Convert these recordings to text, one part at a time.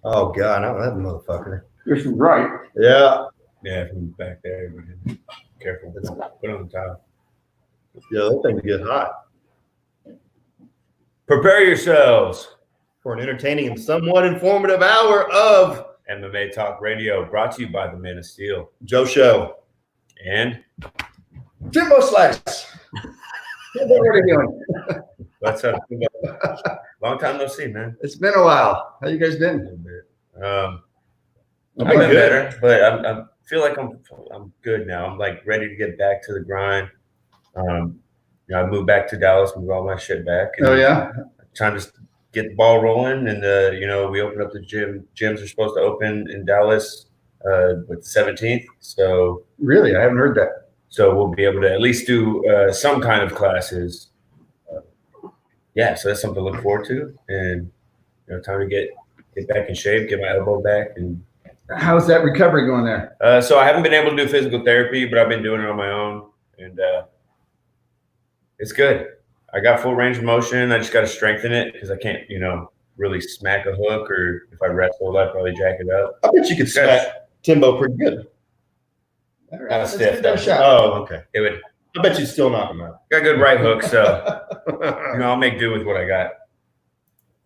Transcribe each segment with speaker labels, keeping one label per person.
Speaker 1: Oh God, I that motherfucker.
Speaker 2: This is right.
Speaker 1: Yeah,
Speaker 3: Yeah, from back there. But careful. Put on the top.
Speaker 1: yeah, that thing get hot.
Speaker 3: Prepare yourselves.
Speaker 1: For an entertaining and somewhat informative hour of
Speaker 3: MMA Talk Radio, brought to you by the Man of Steel.
Speaker 1: Joe Show.
Speaker 3: And
Speaker 2: Jimbo Slice. What are you doing?
Speaker 3: what's up? Long time no see, man.
Speaker 2: It's been a while. How you guys
Speaker 3: A
Speaker 2: been?
Speaker 3: little bit. I've
Speaker 1: been
Speaker 3: been
Speaker 1: good.
Speaker 3: better, but I feel like I'm good now. I'm like ready to get back to the grind. I moved back to Dallas, moved all my shit back. And
Speaker 2: Oh yeah.
Speaker 3: trying to get the ball rolling, and we opened up the gym. Gyms are supposed to open in Dallas with 17th, so
Speaker 2: Really, I haven't heard that.
Speaker 3: we'll be able to at least do some kind of classes. Yeah, so that's something to look forward to, and time to get back in shape, get my elbow back, and
Speaker 2: How's that recovery going there?
Speaker 3: so I haven't been able to do physical therapy, but I've been doing it on my own, and it's good. I got full range of motion. I just got to strengthen it because I can't, really smack a hook, or if I wrestle, I'd probably jack it up.
Speaker 1: I bet you could smack Timbo pretty good.
Speaker 2: All right,
Speaker 3: Not
Speaker 2: let's
Speaker 3: stiff,
Speaker 2: give that a
Speaker 3: though.
Speaker 2: shot.
Speaker 1: Oh, okay.
Speaker 3: It would
Speaker 1: I bet you'd still knock him out.
Speaker 3: got good right hook, so I'll make do with what I got.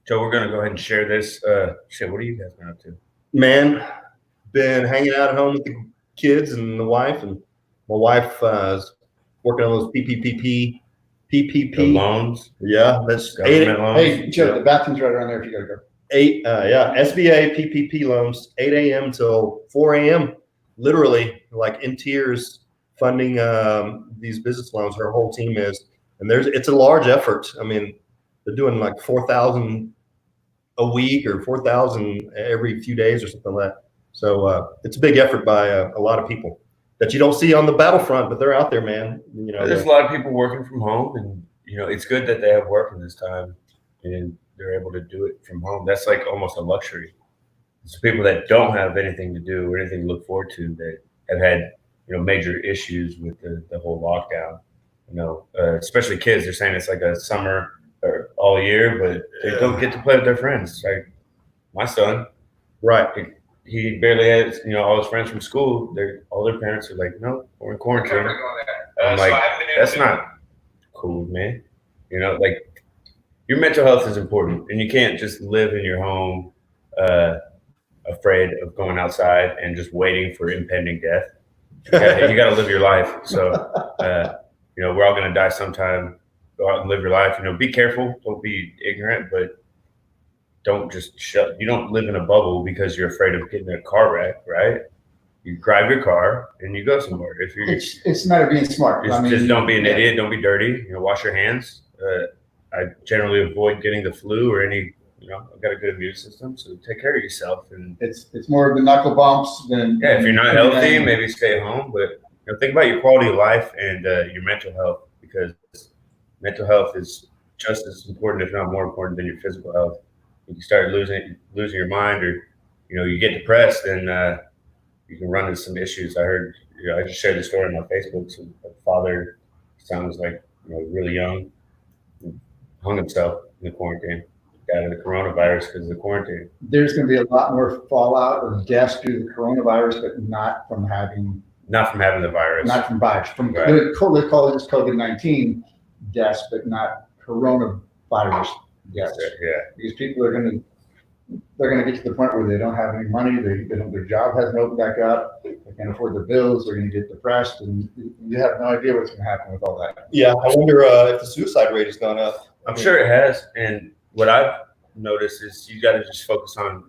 Speaker 3: So we're gonna go ahead and share this. What are you guys been up to?
Speaker 1: Man, been hanging out at home with the kids and the wife, and my wife is working on those PPP.
Speaker 3: The loans,
Speaker 1: Yeah, that's
Speaker 3: government loans.
Speaker 2: Hey, Joe, the bathroom's right around there if you gotta go.
Speaker 1: SBA PPP loans, 8 a.m. till 4 a.m. Literally, like in tears, funding these business loans. Her whole team is, and it's a large effort. I mean, they're doing like 4,000 a week or 4,000 every few days or something like that. So it's a big effort by a lot of people that you don't see on the battlefront, but they're out there, man.
Speaker 3: There's a lot of people working from home, and it's good that they have work in this time, and they're able to do it from home. That's like almost a luxury. It's people that don't have anything to do or anything to look forward to, that have had major issues with the whole lockdown. Especially kids. They're saying it's like a summer or all year, but they don't get to play with their friends. Like my son,
Speaker 1: right.
Speaker 3: he barely has all his friends from school. All their parents are like, no, we're in quarantine. I'm like, that's not cool, man. Like your mental health is important, and you can't just live in your home afraid of going outside and just waiting for impending death. You got to live your life. So we're all gonna die sometime. Go out and live your life. Be careful. Don't be ignorant, but don't just you don't live in a bubble because you're afraid of getting in a car wreck, right? You drive your car and you go somewhere. If you're
Speaker 2: It's a matter of being smart.
Speaker 3: just don't be an idiot, don't be dirty, wash your hands. I generally avoid getting the flu or any, I've got a good immune system, so take care of yourself. And
Speaker 2: It's more of the knuckle bumps than
Speaker 3: if you're not healthy, maybe stay home, but think about your quality of life and your mental health, because mental health is just as important, if not more important, than your physical health. If you start losing your mind, or you get depressed, then you can run into some issues. I heard, I just shared the story on my Facebook. So a father sounds like really young, hung himself in the quarantine, got the coronavirus because of the quarantine.
Speaker 2: There's going to be a lot more fallout or deaths due to the coronavirus, but not from having
Speaker 3: the virus.
Speaker 2: Not from virus. From
Speaker 3: Right.
Speaker 2: they call this COVID-19 deaths, but not coronavirus deaths.
Speaker 3: Yeah.
Speaker 2: Because people are going to get to the point where they don't have any money. Their job hasn't opened back up. They can't afford their bills. They're going to get depressed, and you have no idea what's going to happen with all that.
Speaker 1: Yeah, I wonder if the suicide rate has gone up.
Speaker 3: I'm sure it has. And what I've noticed is you got to just focus on,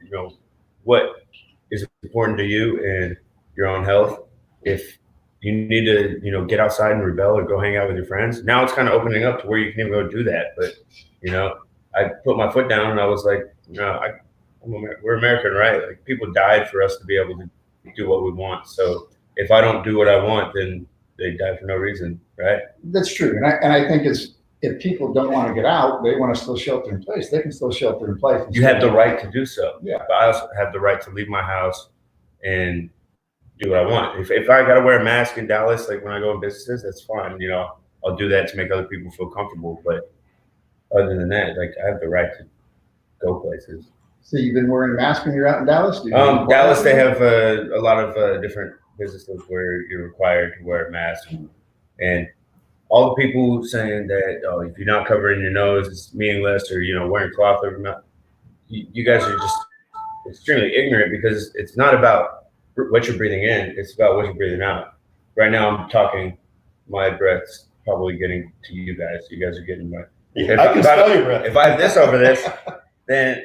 Speaker 3: what is important to you and your own health. If you need to, get outside and rebel or go hang out with your friends, now it's kind of opening up to where you can even go do that. But, I put my foot down and I was like, we're American, right? Like people died for us to be able to do what we want. So if I don't do what I want, then they die for no reason, right?
Speaker 2: That's true, and I think if people don't want to get out, they want to still shelter in place. They can still shelter in place.
Speaker 3: You have the right to do so.
Speaker 2: Yeah.
Speaker 3: But I also have the right to leave my house and do what I want. If I got to wear a mask in Dallas, like when I go in businesses, that's fine. I'll do that to make other people feel comfortable. But other than that, like I have the right to go places.
Speaker 2: So you've been wearing a mask when you're out in Dallas?
Speaker 3: Dallas, they have a lot of different businesses where you're required to wear a mask, and all the people saying that if you're not covering your nose, it's meaningless, or wearing cloth over your mouth. You guys are just extremely ignorant because it's not about what you're breathing in; it's about what you're breathing out. Right now, I'm talking. My breath's probably getting to you guys. You guys are getting my.
Speaker 1: I can smell your breath.
Speaker 3: If I have this over this, then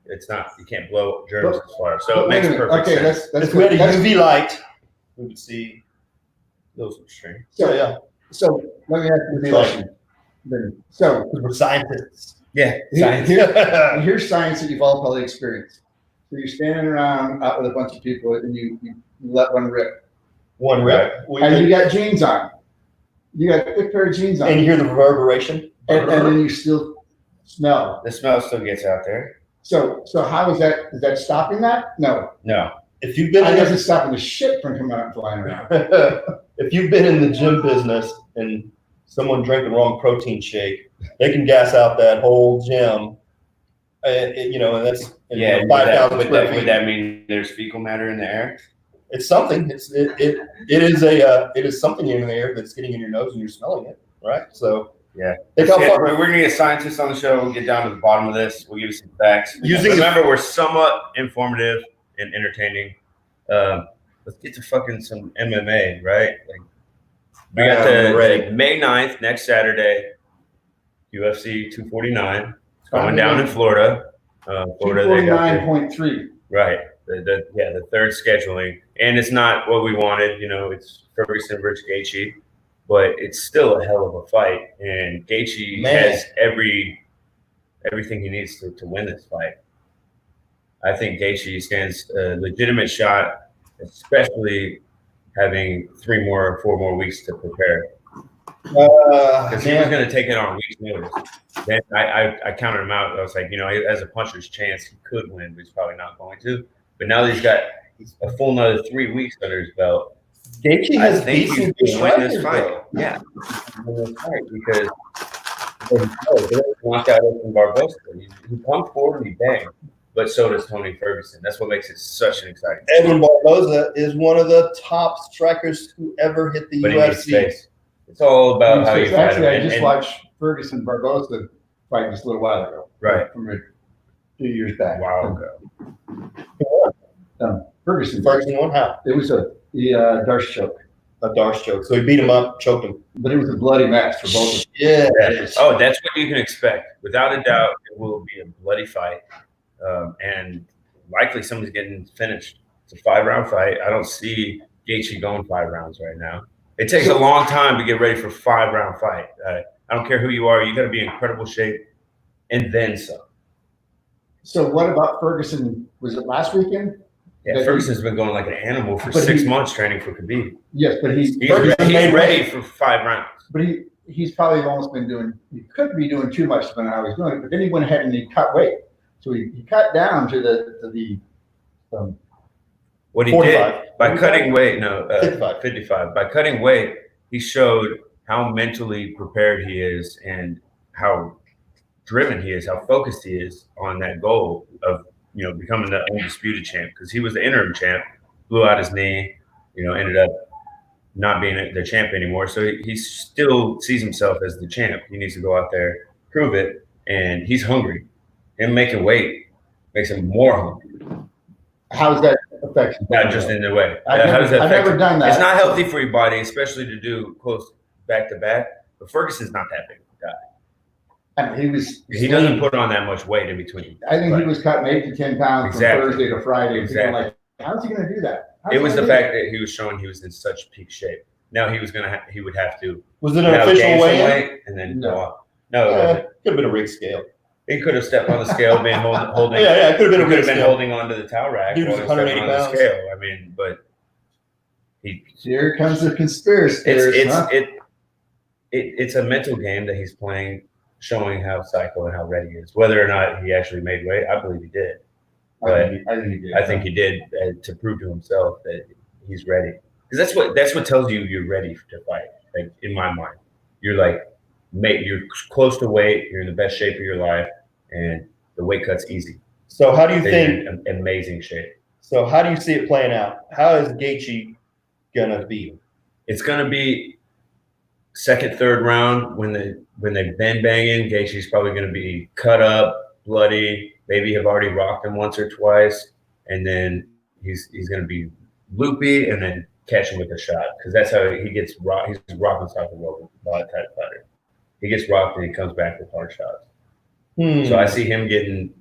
Speaker 3: it's not. You can't blow germs as far. So it makes perfect sense.
Speaker 1: If we had a UV light, we would see
Speaker 3: those extremes.
Speaker 2: So let me ask you a question. So
Speaker 1: we're scientists.
Speaker 3: Yeah,
Speaker 2: here's science that you've all probably experienced. So you're standing around out with a bunch of people, and you let one rip.
Speaker 1: One rip.
Speaker 2: And you got jeans on. You got a thick pair of jeans on.
Speaker 1: And you hear the reverberation.
Speaker 2: And then you still smell.
Speaker 3: The smell still gets out there.
Speaker 2: So how is that? Is that stopping that? No.
Speaker 1: If you've been,
Speaker 2: I guess it's stopping the shit from coming out and flying around.
Speaker 1: If you've been in the gym business and someone drank the wrong protein shake, they can gas out that whole gym. And that's 5,000 square feet.
Speaker 3: Would that mean there's fecal matter in the air?
Speaker 1: It's something. It is something in the air that's getting in your nose and you're smelling it, right? So
Speaker 3: yeah.
Speaker 1: We're
Speaker 3: gonna get scientists on the show. We'll get down to the bottom of this. We'll give you some facts. Remember, we're somewhat informative and entertaining. Let's get to fucking some MMA, right? Like we got the May 9th, next Saturday, UFC 249. It's going down in Florida.
Speaker 2: 249.3.
Speaker 3: Right. The third scheduling, and it's not what we wanted. It's Ferguson versus Gaethje, but it's still a hell of a fight, and Gaethje has everything he needs to win this fight. I think Gaethje stands a legitimate shot, especially having 4 more weeks to prepare. Because he was going to take it on a week's notice. Then I counted him out. I was like, as a puncher's chance, he could win, but he's probably not going to. But now that he's got a full another 3 weeks under his belt,
Speaker 1: Gaethje has
Speaker 3: he's going to win this fight. Yeah, because he knocked out Edson Barbosa. He comes forward and he bangs, but so does Tony Ferguson. That's what makes it such an exciting.
Speaker 1: Edson Barbosa is one of the top strikers who ever hit the UFC.
Speaker 3: It's all about how you fight.
Speaker 2: Actually, I just watched Ferguson Barbosa fight just a little while ago.
Speaker 3: Right.
Speaker 2: From a few years back.
Speaker 3: Wow.
Speaker 2: Ferguson
Speaker 1: won how?
Speaker 2: It was a Darce choke.
Speaker 1: A Darce choke. So he beat him up, choked him.
Speaker 2: But it was a bloody match for both of them.
Speaker 1: Yeah.
Speaker 3: Oh, that's what you can expect. Without a doubt, it will be a bloody fight. And likely someone's getting finished. It's a 5-round fight. I don't see Gaethje going 5 rounds right now. It takes a long time to get ready for a 5-round fight. I don't care who you are. You got to be in incredible shape and then some.
Speaker 2: So what about Ferguson? Was it last weekend?
Speaker 3: Yeah, Ferguson's been going like an animal for 6 months training for Khabib.
Speaker 2: Yes, but he's
Speaker 3: ready for 5 rounds.
Speaker 2: But he's probably almost been doing. He could be doing too much depending on how he's doing it. But then he went ahead and he cut weight. So he cut down to the
Speaker 3: what he
Speaker 1: 45.
Speaker 3: did by cutting weight.
Speaker 1: 55.
Speaker 3: 55. By cutting weight, he showed how mentally prepared he is and how driven he is, how focused he is on that goal of becoming the undisputed champ. Because he was the interim champ, blew out his knee, ended up not being the champ anymore. So he still sees himself as the champ. He needs to go out there, prove it, and he's hungry. Him making weight makes him more hungry.
Speaker 2: How does that affect you?
Speaker 3: Not just in the way.
Speaker 2: I've never done that.
Speaker 3: It's not healthy for your body, especially to do close back to back. But Ferguson's not that big of a guy.
Speaker 2: And
Speaker 3: he doesn't put on that much weight in between.
Speaker 2: I think he was cutting 8 to 10 pounds from Thursday to Friday.
Speaker 3: Exactly.
Speaker 2: Like, how's he going to do that?
Speaker 3: It was the fact that he was showing he was in such peak shape. Now he would have to.
Speaker 1: Was it an official weigh-in?
Speaker 3: And then
Speaker 2: No.
Speaker 3: go on. No, it wasn't.
Speaker 1: Could have been a rig scale.
Speaker 3: He could have stepped on the scale, been holding.
Speaker 1: It could have been a
Speaker 3: He could
Speaker 1: rig
Speaker 3: have been
Speaker 1: scale.
Speaker 3: holding onto the towel rack.
Speaker 1: He was
Speaker 3: while stepping
Speaker 1: 180
Speaker 3: on the
Speaker 1: pounds.
Speaker 3: scale. But
Speaker 2: Here comes the conspiracy theorist.
Speaker 3: It's a mental game that he's playing, showing how psycho and how ready he is. Whether or not he actually made weight, I believe he did. But I think he did to prove to himself that he's ready. Because that's what tells you you're ready to fight. Like in my mind, you're like, mate, you're close to weight. You're in the best shape of your life, and the weight cut's easy.
Speaker 1: So how do you
Speaker 3: They're
Speaker 1: think?
Speaker 3: in amazing shape.
Speaker 1: So how do you see it playing out? How is Gaethje gonna be?
Speaker 3: It's gonna be second, third round when they've been banging. Gaethje's probably gonna be cut up, bloody. Maybe have already rocked him once or twice, and then he's gonna be loopy, and then catch him with a shot because that's how he gets rocked. He's rocking stock and roll type fighter. He gets rocked and he comes back with hard shots. So I see him getting,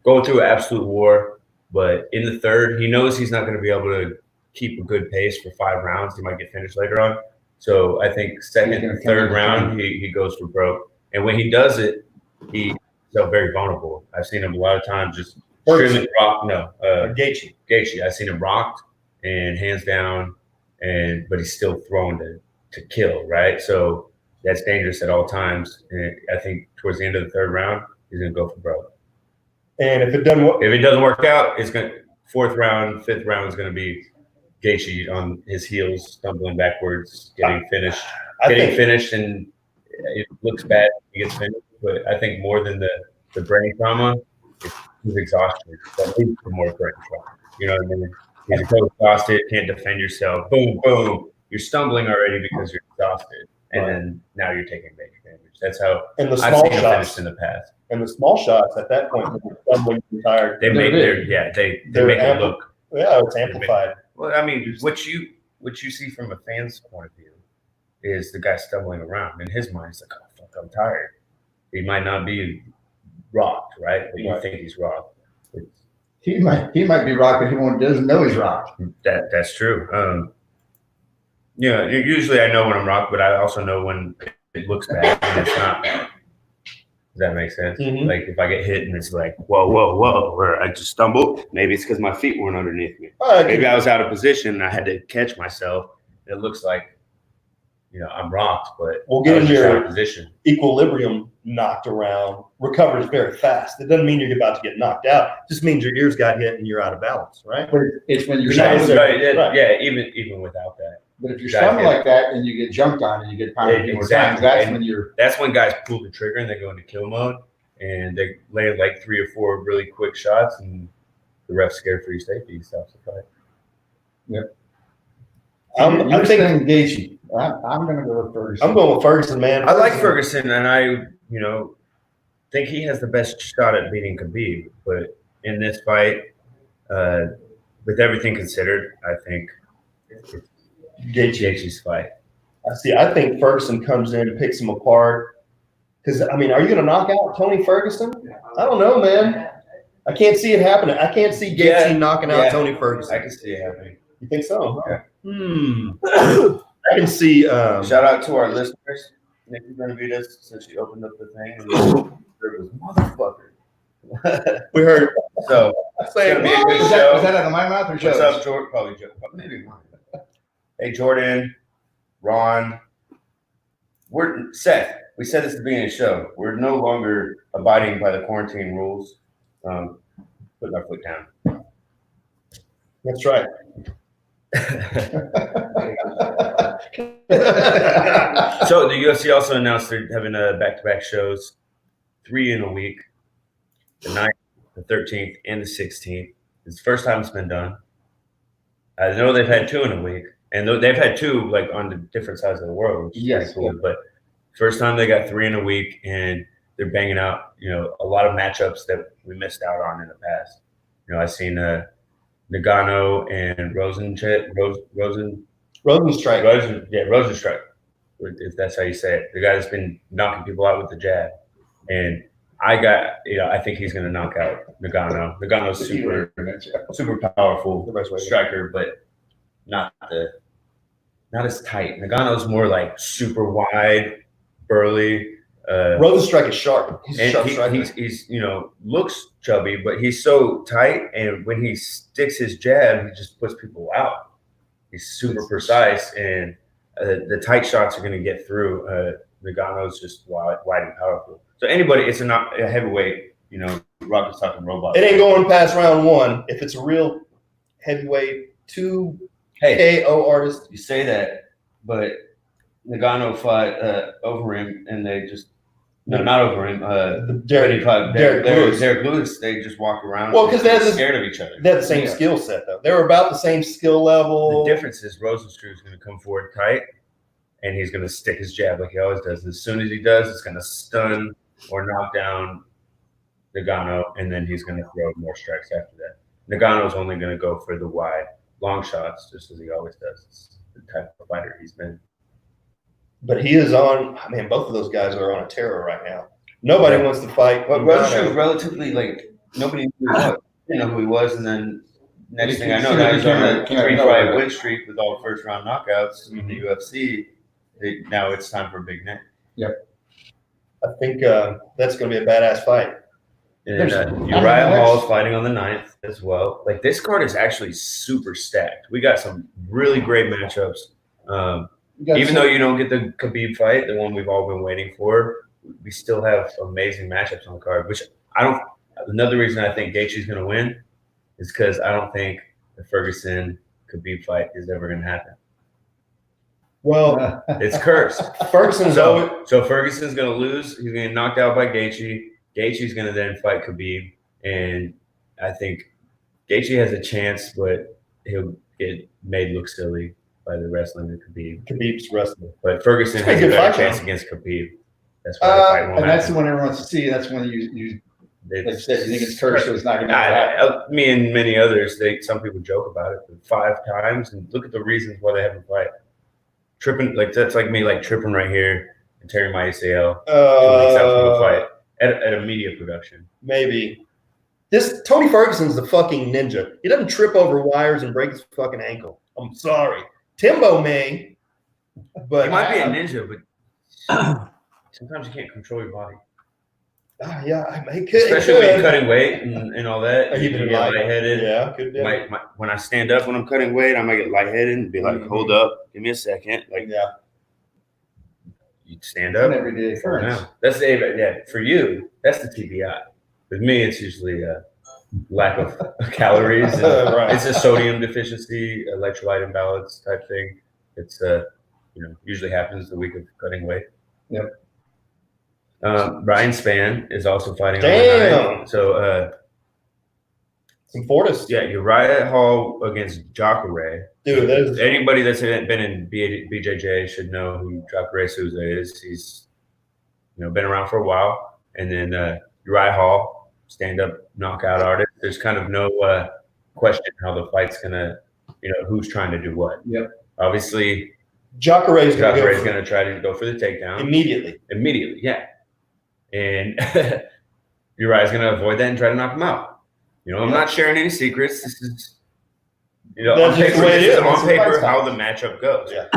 Speaker 3: going through an absolute war. But in the third, he knows he's not going to be able to keep a good pace for 5 rounds. He might get finished later on. So I think second and third round, he goes for broke. And when he does it, he's so very vulnerable. I've seen him a lot of times just extremely rocked. No,
Speaker 1: Gaethje.
Speaker 3: I've seen him rocked and hands down, but he's still throwing to kill, right? So that's dangerous at all times. And I think towards the end of the third round, he's going to go for broke.
Speaker 1: And if it doesn't work
Speaker 3: out, it's going to fourth round, fifth round is going to be Gaethje on his heels, stumbling backwards, getting finished, and it looks bad when he gets finished. But I think more than the brain trauma, he's exhausted. That leads to more brain trauma. You know what I mean? He's so exhausted, can't defend yourself. Boom, boom. You're stumbling already because you're exhausted, and then now you're taking major damage. That's how I've seen him finish in the past.
Speaker 1: And the small shots at that point, when they're stumbling, tired.
Speaker 3: They make it look.
Speaker 1: Yeah, it's amplified.
Speaker 3: Well, I mean, what you see from a fan's point of view is the guy stumbling around. In his mind, it's like, oh fuck, I'm tired. He might not be rocked, right? But you think he's rocked.
Speaker 2: He might be rocked, but he doesn't know he's rocked.
Speaker 3: That's true. Usually I know when I'm rocked, but I also know when it looks bad and it's not bad. Does that make sense?
Speaker 1: Mm-hmm.
Speaker 3: Like if I get hit and it's like, whoa, or I just stumbled, maybe it's because my feet weren't underneath me. Maybe I was out of position and I had to catch myself. It looks like, I'm rocked, but
Speaker 1: we'll get in your
Speaker 3: position.
Speaker 1: Equilibrium knocked around, recovers very fast. It doesn't mean you're about to get knocked out. It just means your ears got hit and you're out of balance, right?
Speaker 2: But it's when you're
Speaker 3: yeah, even without that.
Speaker 2: But if you're stumbling like that and you get jumped on and you get pounded more times, that's
Speaker 3: when guys pull the trigger and they go into kill mode and they land like 3 or 4 really quick shots and the ref's scared for your safety. He stops the fight.
Speaker 2: Yep. I'm thinking Gaethje. I'm going to go with Ferguson.
Speaker 1: I'm going with Ferguson, man.
Speaker 3: I like Ferguson, and I, think he has the best shot at beating Khabib. But in this fight, with everything considered, I think it's Gaethje's fight.
Speaker 1: I think Ferguson comes in and picks him apart. Because, are you going to knock out Tony Ferguson? I don't know, man. I can't see it happening. I can't see Gaethje knocking out Tony Ferguson.
Speaker 3: I can see it happening.
Speaker 1: You think so?
Speaker 3: Yeah.
Speaker 1: I can see.
Speaker 3: Shout out to our listeners. Nikki Benavides, since she opened up the thing. And there was motherfucker.
Speaker 1: We heard.
Speaker 3: So it's gonna be a good show.
Speaker 2: Was that out of my mouth or
Speaker 3: What's up, Jordan? Probably maybe mine. Hey, Jordan, Ron. Seth. We said this at the beginning of the show. We're no longer abiding by the quarantine rules. Putting our foot down.
Speaker 1: That's right.
Speaker 3: So the UFC also announced they're having back-to-back shows, 3 in a week, the 9th, the 13th, and the 16th. It's the first time it's been done. I know they've had 2 in a week, and they've had 2 like on the different sides of the world. Which is pretty cool. But first time they got 3 in a week, and they're banging out, a lot of matchups that we missed out on in the past. I've seen Nagano and Rosenstrike. Rosenstrike, if that's how you say it. The guy that's been knocking people out with the jab. And I think he's going to knock out Nagano. Nagano's super powerful striker, but not as tight. Nagano's more like super wide, burly.
Speaker 1: Rosenstrike is sharp. He's a sharp striker.
Speaker 3: He's looks chubby, but he's so tight, and when he sticks his jab, he just puts people out. He's super precise, and the tight shots are going to get through. Nagano's just wide and powerful. So anybody, it's a heavyweight, rock talking robot.
Speaker 1: It ain't going past round 1 if it's a real heavyweight 2 KO artist.
Speaker 3: You say that, but Nagano fought over him, and they just No, not over him.
Speaker 1: Derek Lewis.
Speaker 3: Derek Lewis. They just walk around.
Speaker 1: Well, because they're
Speaker 3: scared of each other.
Speaker 1: They have the same skill set, though. They were about the same skill level.
Speaker 3: The difference is Rosenstruck is going to come forward tight, and he's going to stick his jab like he always does. As soon as he does, it's going to stun or knock down Nagano, and then he's going to throw more strikes after that. Nagano's only going to go for the wide, long shots, just as he always does. It's the type of fighter he's been.
Speaker 1: But he is on. I mean, both of those guys are on a tear right now. Nobody wants to fight.
Speaker 3: But Rosenstruck relatively nobody knew who he was. Didn't know who he was, and then next thing I know, now he's on a 3-fight win streak with all first round knockouts in the UFC. Now it's time for a big neck.
Speaker 2: Yep.
Speaker 1: I think that's going to be a badass fight.
Speaker 3: And Uriah Hall is fighting on the 9th as well. Like, this card is actually super stacked. We got some really great matchups. Even though you don't get the Khabib fight, the one we've all been waiting for, we still have amazing matchups on the card. Which another reason I think Gaethje's going to win is because I don't think the Ferguson Khabib fight is ever going to happen.
Speaker 1: Well,
Speaker 3: it's cursed.
Speaker 1: Ferguson's
Speaker 3: so Ferguson's going to lose. He's going to get knocked out by Gaethje. Gaethje's going to then fight Khabib, and I think Gaethje has a chance, but he'll get made look silly by the wrestling of Khabib.
Speaker 1: Khabib's wrestling,
Speaker 3: but Ferguson has a better chance against Khabib. That's why the fight won't happen.
Speaker 2: That's the one everyone wants to see. That's when you like you said, you think it's cursed, so it's not going to happen.
Speaker 3: Me and many others, some people joke about it, but 5 times, and look at the reasons why they haven't fight. Tripping, that's like me, tripping right here and tearing my ACL 2 weeks out from the fight. At a media production.
Speaker 1: Maybe. This Tony Ferguson's the fucking ninja. He doesn't trip over wires and break his fucking ankle. I'm sorry. Timbo may, but
Speaker 3: he might be a ninja, but sometimes you can't control your body.
Speaker 1: Yeah, he could.
Speaker 3: Especially when you're cutting weight and all that.
Speaker 1: You
Speaker 3: get lightheaded.
Speaker 1: Yeah, could be.
Speaker 3: When I stand up when I'm cutting weight, I might get lightheaded and be like, hold up, give me a second. You stand up
Speaker 2: every day occurrence.
Speaker 3: That's for you. That's the TBI. With me, it's usually a lack of calories.
Speaker 1: Right.
Speaker 3: It's a sodium deficiency, electrolyte imbalance type thing. It's usually happens the week of cutting weight.
Speaker 2: Yep.
Speaker 3: Ryan Spann is also fighting on the 9th. So
Speaker 1: some Fortis.
Speaker 3: Yeah, Uriah Hall against Jacare.
Speaker 1: Dude,
Speaker 3: anybody that's been in BJJ should know who Jacare Souza is. He's been around for a while. And then Uriah Hall, stand-up knockout artist. There's kind of no question how the fight's gonna, who's trying to do what.
Speaker 2: Yep.
Speaker 3: Obviously,
Speaker 1: Jacare is
Speaker 3: going to try to go for the takedown immediately. Yeah. And Uriah's going to avoid that and try to knock him out. I'm not sharing any secrets. This is, on paper how the matchup goes.
Speaker 1: Yeah.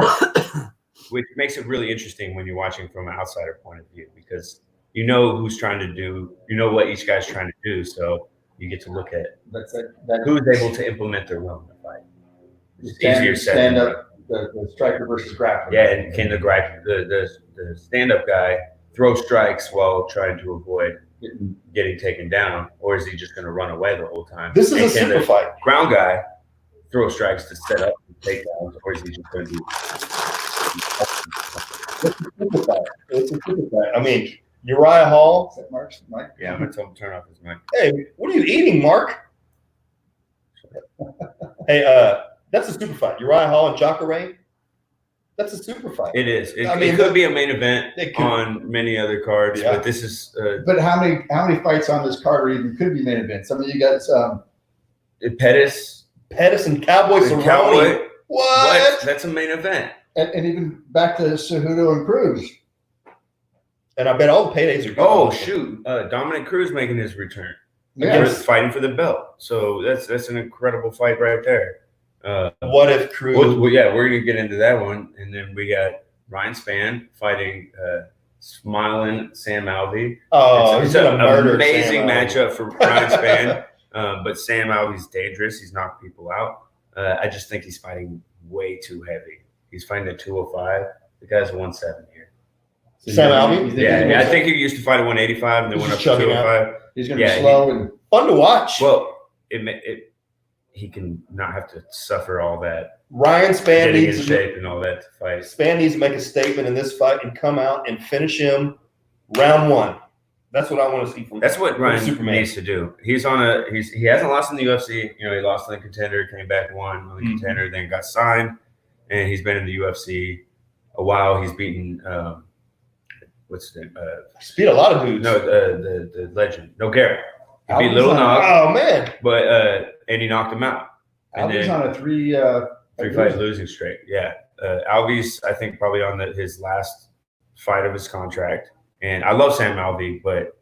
Speaker 3: Which makes it really interesting when you're watching from an outsider point of view, because who's trying to do, what each guy's trying to do. So you get to look at who's able to implement their will in the fight. It's easier said than done.
Speaker 2: The striker versus grappler.
Speaker 3: Yeah, and can the stand-up guy throw strikes while trying to avoid getting taken down, or is he just going to run away the whole time?
Speaker 1: This is a super fight.
Speaker 3: Ground guy throw strikes to set up and takedowns, or is he just going to do?
Speaker 1: It's a super fight. I mean, Uriah Hall.
Speaker 2: Is that Mark's mic?
Speaker 3: Yeah, I'm going to tell him to turn off his mic.
Speaker 1: Hey, what are you eating, Mark? Hey, that's a super fight. Uriah Hall and Jacare. That's a super fight.
Speaker 3: It is. It could be a main event on many other cards, but this is.
Speaker 2: But how many fights on this card even could be main events? I mean, you got
Speaker 3: Pettis
Speaker 1: and Cowboy Cerrone. What?
Speaker 3: That's a main event.
Speaker 2: And even back to Cejudo and Cruz.
Speaker 1: And I bet all the paydays are good.
Speaker 3: Oh shoot! Dominic Cruz making his return.
Speaker 2: Yes.
Speaker 3: Fighting for the belt. So that's an incredible fight right there.
Speaker 1: What if Cruz?
Speaker 3: We're gonna get into that one, and then we got Ryan Spann fighting smiling Sam Alvey.
Speaker 1: Oh,
Speaker 3: it's an amazing matchup for Ryan Spann. But Sam Alvey's dangerous. He's knocked people out. I just think he's fighting way too heavy. He's fighting at 205. The guy's 170 here.
Speaker 1: So Sam Alvey?
Speaker 3: Yeah, I think he used to fight at 185 and then went up to 205.
Speaker 2: He's going to be slow and
Speaker 1: fun to watch.
Speaker 3: Well, he can not have to suffer all that.
Speaker 1: Ryan Spann needs
Speaker 3: in shape and all that to fight.
Speaker 1: Spann needs to make a statement in this fight and come out and finish him round one. That's what I want to see from.
Speaker 3: That's what Ryan
Speaker 1: Superman
Speaker 3: needs to do. He hasn't lost in the UFC. You know, he lost on the Contender, came back, won on the Contender, then got signed, and he's been in the UFC a while. He's beaten what's the name?
Speaker 1: He's beat a lot of dudes.
Speaker 3: No, the legend. No, Garrett. He beat
Speaker 2: Alvin's
Speaker 3: Little
Speaker 2: on-
Speaker 3: Nog,
Speaker 1: Oh man.
Speaker 3: but and he knocked him out. And
Speaker 2: Alvin's
Speaker 3: then
Speaker 2: on a three
Speaker 3: fight losing streak. Yeah, Alvy's I think probably on his last fight of his contract. And I love Sam Alvey, but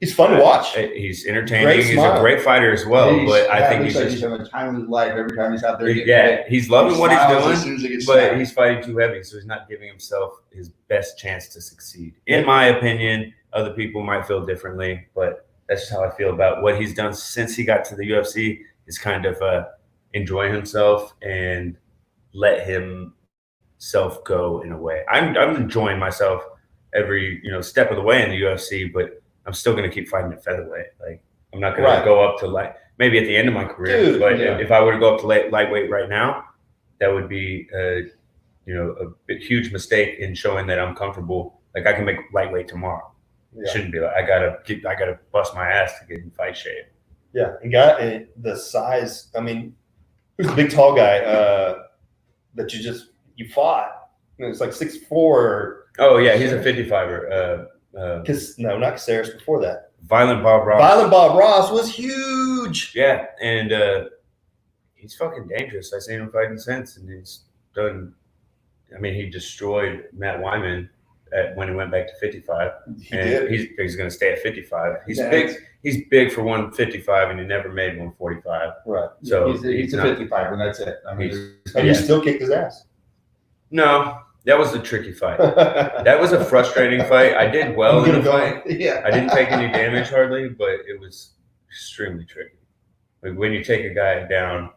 Speaker 1: He's fun to watch.
Speaker 3: he's entertaining.
Speaker 1: Great
Speaker 3: He's
Speaker 1: smile.
Speaker 3: a great fighter as well. But I think
Speaker 2: he's having the time of his life every time he's out there.
Speaker 3: he's loving what he's
Speaker 2: smiles
Speaker 3: doing.
Speaker 2: as soon as he gets
Speaker 3: But
Speaker 2: snapped.
Speaker 3: he's fighting too heavy, so he's not giving himself his best chance to succeed. In my opinion, other people might feel differently, but that's just how I feel about what he's done since he got to the UFC. Is kind of enjoy himself and let himself go in a way. I'm enjoying myself every step of the way in the UFC, but I'm still going to keep fighting at featherweight. Like I'm not going to go up to maybe at the end of my career,
Speaker 1: Dude,
Speaker 3: but
Speaker 2: yeah.
Speaker 3: if I were to go up to lightweight right now, that would be a huge mistake in showing that I'm comfortable. Like I can make lightweight tomorrow.
Speaker 1: Yeah.
Speaker 3: It shouldn't be like I gotta bust my ass to get in fight shape.
Speaker 1: Yeah, and got the size. I mean, who's the big tall guy that you fought? It's like 6'4".
Speaker 3: Oh yeah, he's a 55er.
Speaker 1: No, not Caceres. Before that,
Speaker 3: Violent Bob Ross.
Speaker 1: Violent Bob Ross was huge.
Speaker 3: Yeah, and he's fucking dangerous. I've seen him fighting since, and he's done. I mean, he destroyed Matt Wyman when he went back to 55.
Speaker 1: He did.
Speaker 3: He's going to stay at 55. He's
Speaker 2: Yeah,
Speaker 3: big. He's big for 155, and he never made 145.
Speaker 1: Right.
Speaker 3: So
Speaker 2: he's a 55, and that's it. I mean,
Speaker 1: And you still kicked his ass.
Speaker 3: No, that was the tricky fight. That was a frustrating fight. I did well in the fight.
Speaker 2: Yeah.
Speaker 3: I didn't take any damage hardly, but it was extremely tricky. Like when you take a guy down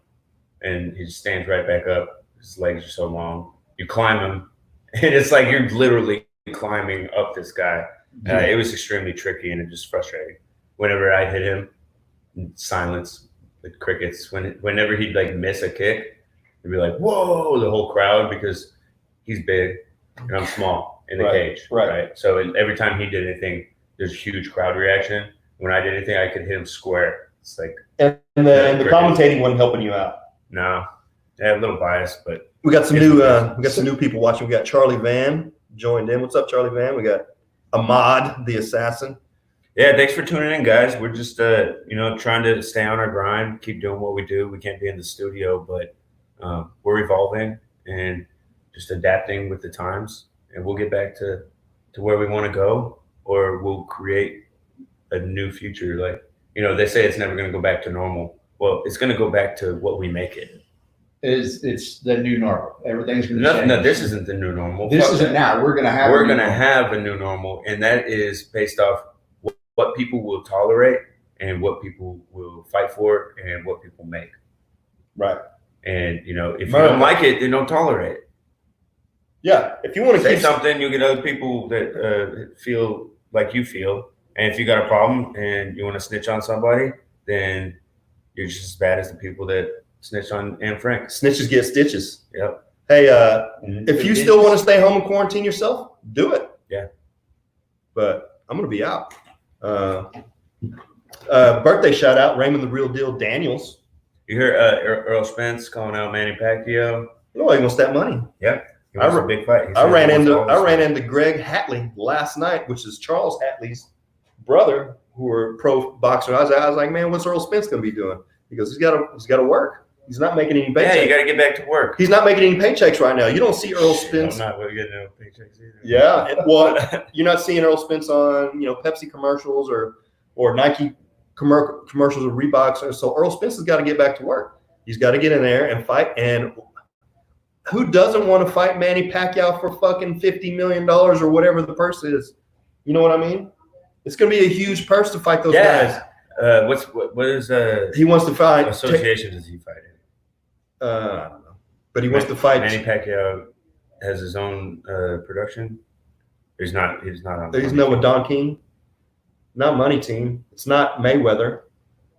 Speaker 3: and he just stands right back up, his legs are so long, you climb him, and it's like you're literally climbing up this guy. It was extremely tricky and it just frustrating. Whenever I hit him, silence, like crickets. Whenever he'd like miss a kick, it'd be like, whoa, the whole crowd, because he's big and I'm small in the cage. Right. So every time he did anything, there's huge crowd reaction. When I did anything, I could hit him square. It's like
Speaker 1: and the commentating wasn't helping you out.
Speaker 3: no, yeah, a little biased, but
Speaker 1: We got some new people watching. We got Charlie Van joined in. What's up, Charlie Van? We got Ahmad, the assassin.
Speaker 3: yeah, thanks for tuning in, guys. We're just trying to stay on our grind, keep doing what we do. We can't be in the studio, but we're evolving and just adapting with the times, and we'll get back to where we want to go, or we'll create a new future. Like, they say it's never going to go back to normal. Well, it's going to go back to what we make it.
Speaker 2: It's the new normal. Everything's going to change.
Speaker 3: No, this isn't the new normal.
Speaker 2: This
Speaker 3: Fuck
Speaker 2: isn't
Speaker 3: that.
Speaker 2: now. We're going to have.
Speaker 3: We're going to have a new normal, and that is based off what people will tolerate and what people will fight for and what people make.
Speaker 1: Right.
Speaker 3: And if you don't like it, then don't tolerate it.
Speaker 1: Yeah. If you want to
Speaker 3: Say
Speaker 1: keep
Speaker 3: something, you'll get other people that feel like you feel. And if you got a problem and you want to snitch on somebody, then you're just as bad as the people that snitch on Anne Frank.
Speaker 1: snitches get stitches.
Speaker 3: Yep.
Speaker 1: Hey, if you still want to stay home and quarantine yourself, do it.
Speaker 3: Yeah.
Speaker 1: But I'm gonna be out. Birthday shout out, Raymond the Real Deal Daniels.
Speaker 3: You hear Earl Spence calling out Manny Pacquiao?
Speaker 1: Oh, he wants that money.
Speaker 3: Yep. He wants a big fight.
Speaker 1: I ran into Greg Hatley last night, which is Charles Hatley's brother, who were pro boxer. I was like, man, what's Earl Spence gonna be doing? He goes, he's got to work. He's not making any paychecks.
Speaker 3: Yeah, you got to get back to work.
Speaker 1: He's not making any paychecks right now. You don't see Earl Spence.
Speaker 3: I'm not really getting no paychecks either.
Speaker 1: Yeah, you're not seeing Earl Spence on Pepsi commercials or Nike commercials or Reeboks. So Earl Spence has got to get back to work. He's got to get in there and fight. And who doesn't want to fight Manny Pacquiao for fucking $50 million or whatever the purse is? You know what I mean? It's going to be a huge purse to fight those guys.
Speaker 3: What is
Speaker 1: He wants to fight.
Speaker 3: association does he fight in?
Speaker 1: I don't know, but he wants to fight.
Speaker 3: Manny Pacquiao has his own production. He's not on.
Speaker 1: He's no with Don King, not Money Team. It's not Mayweather.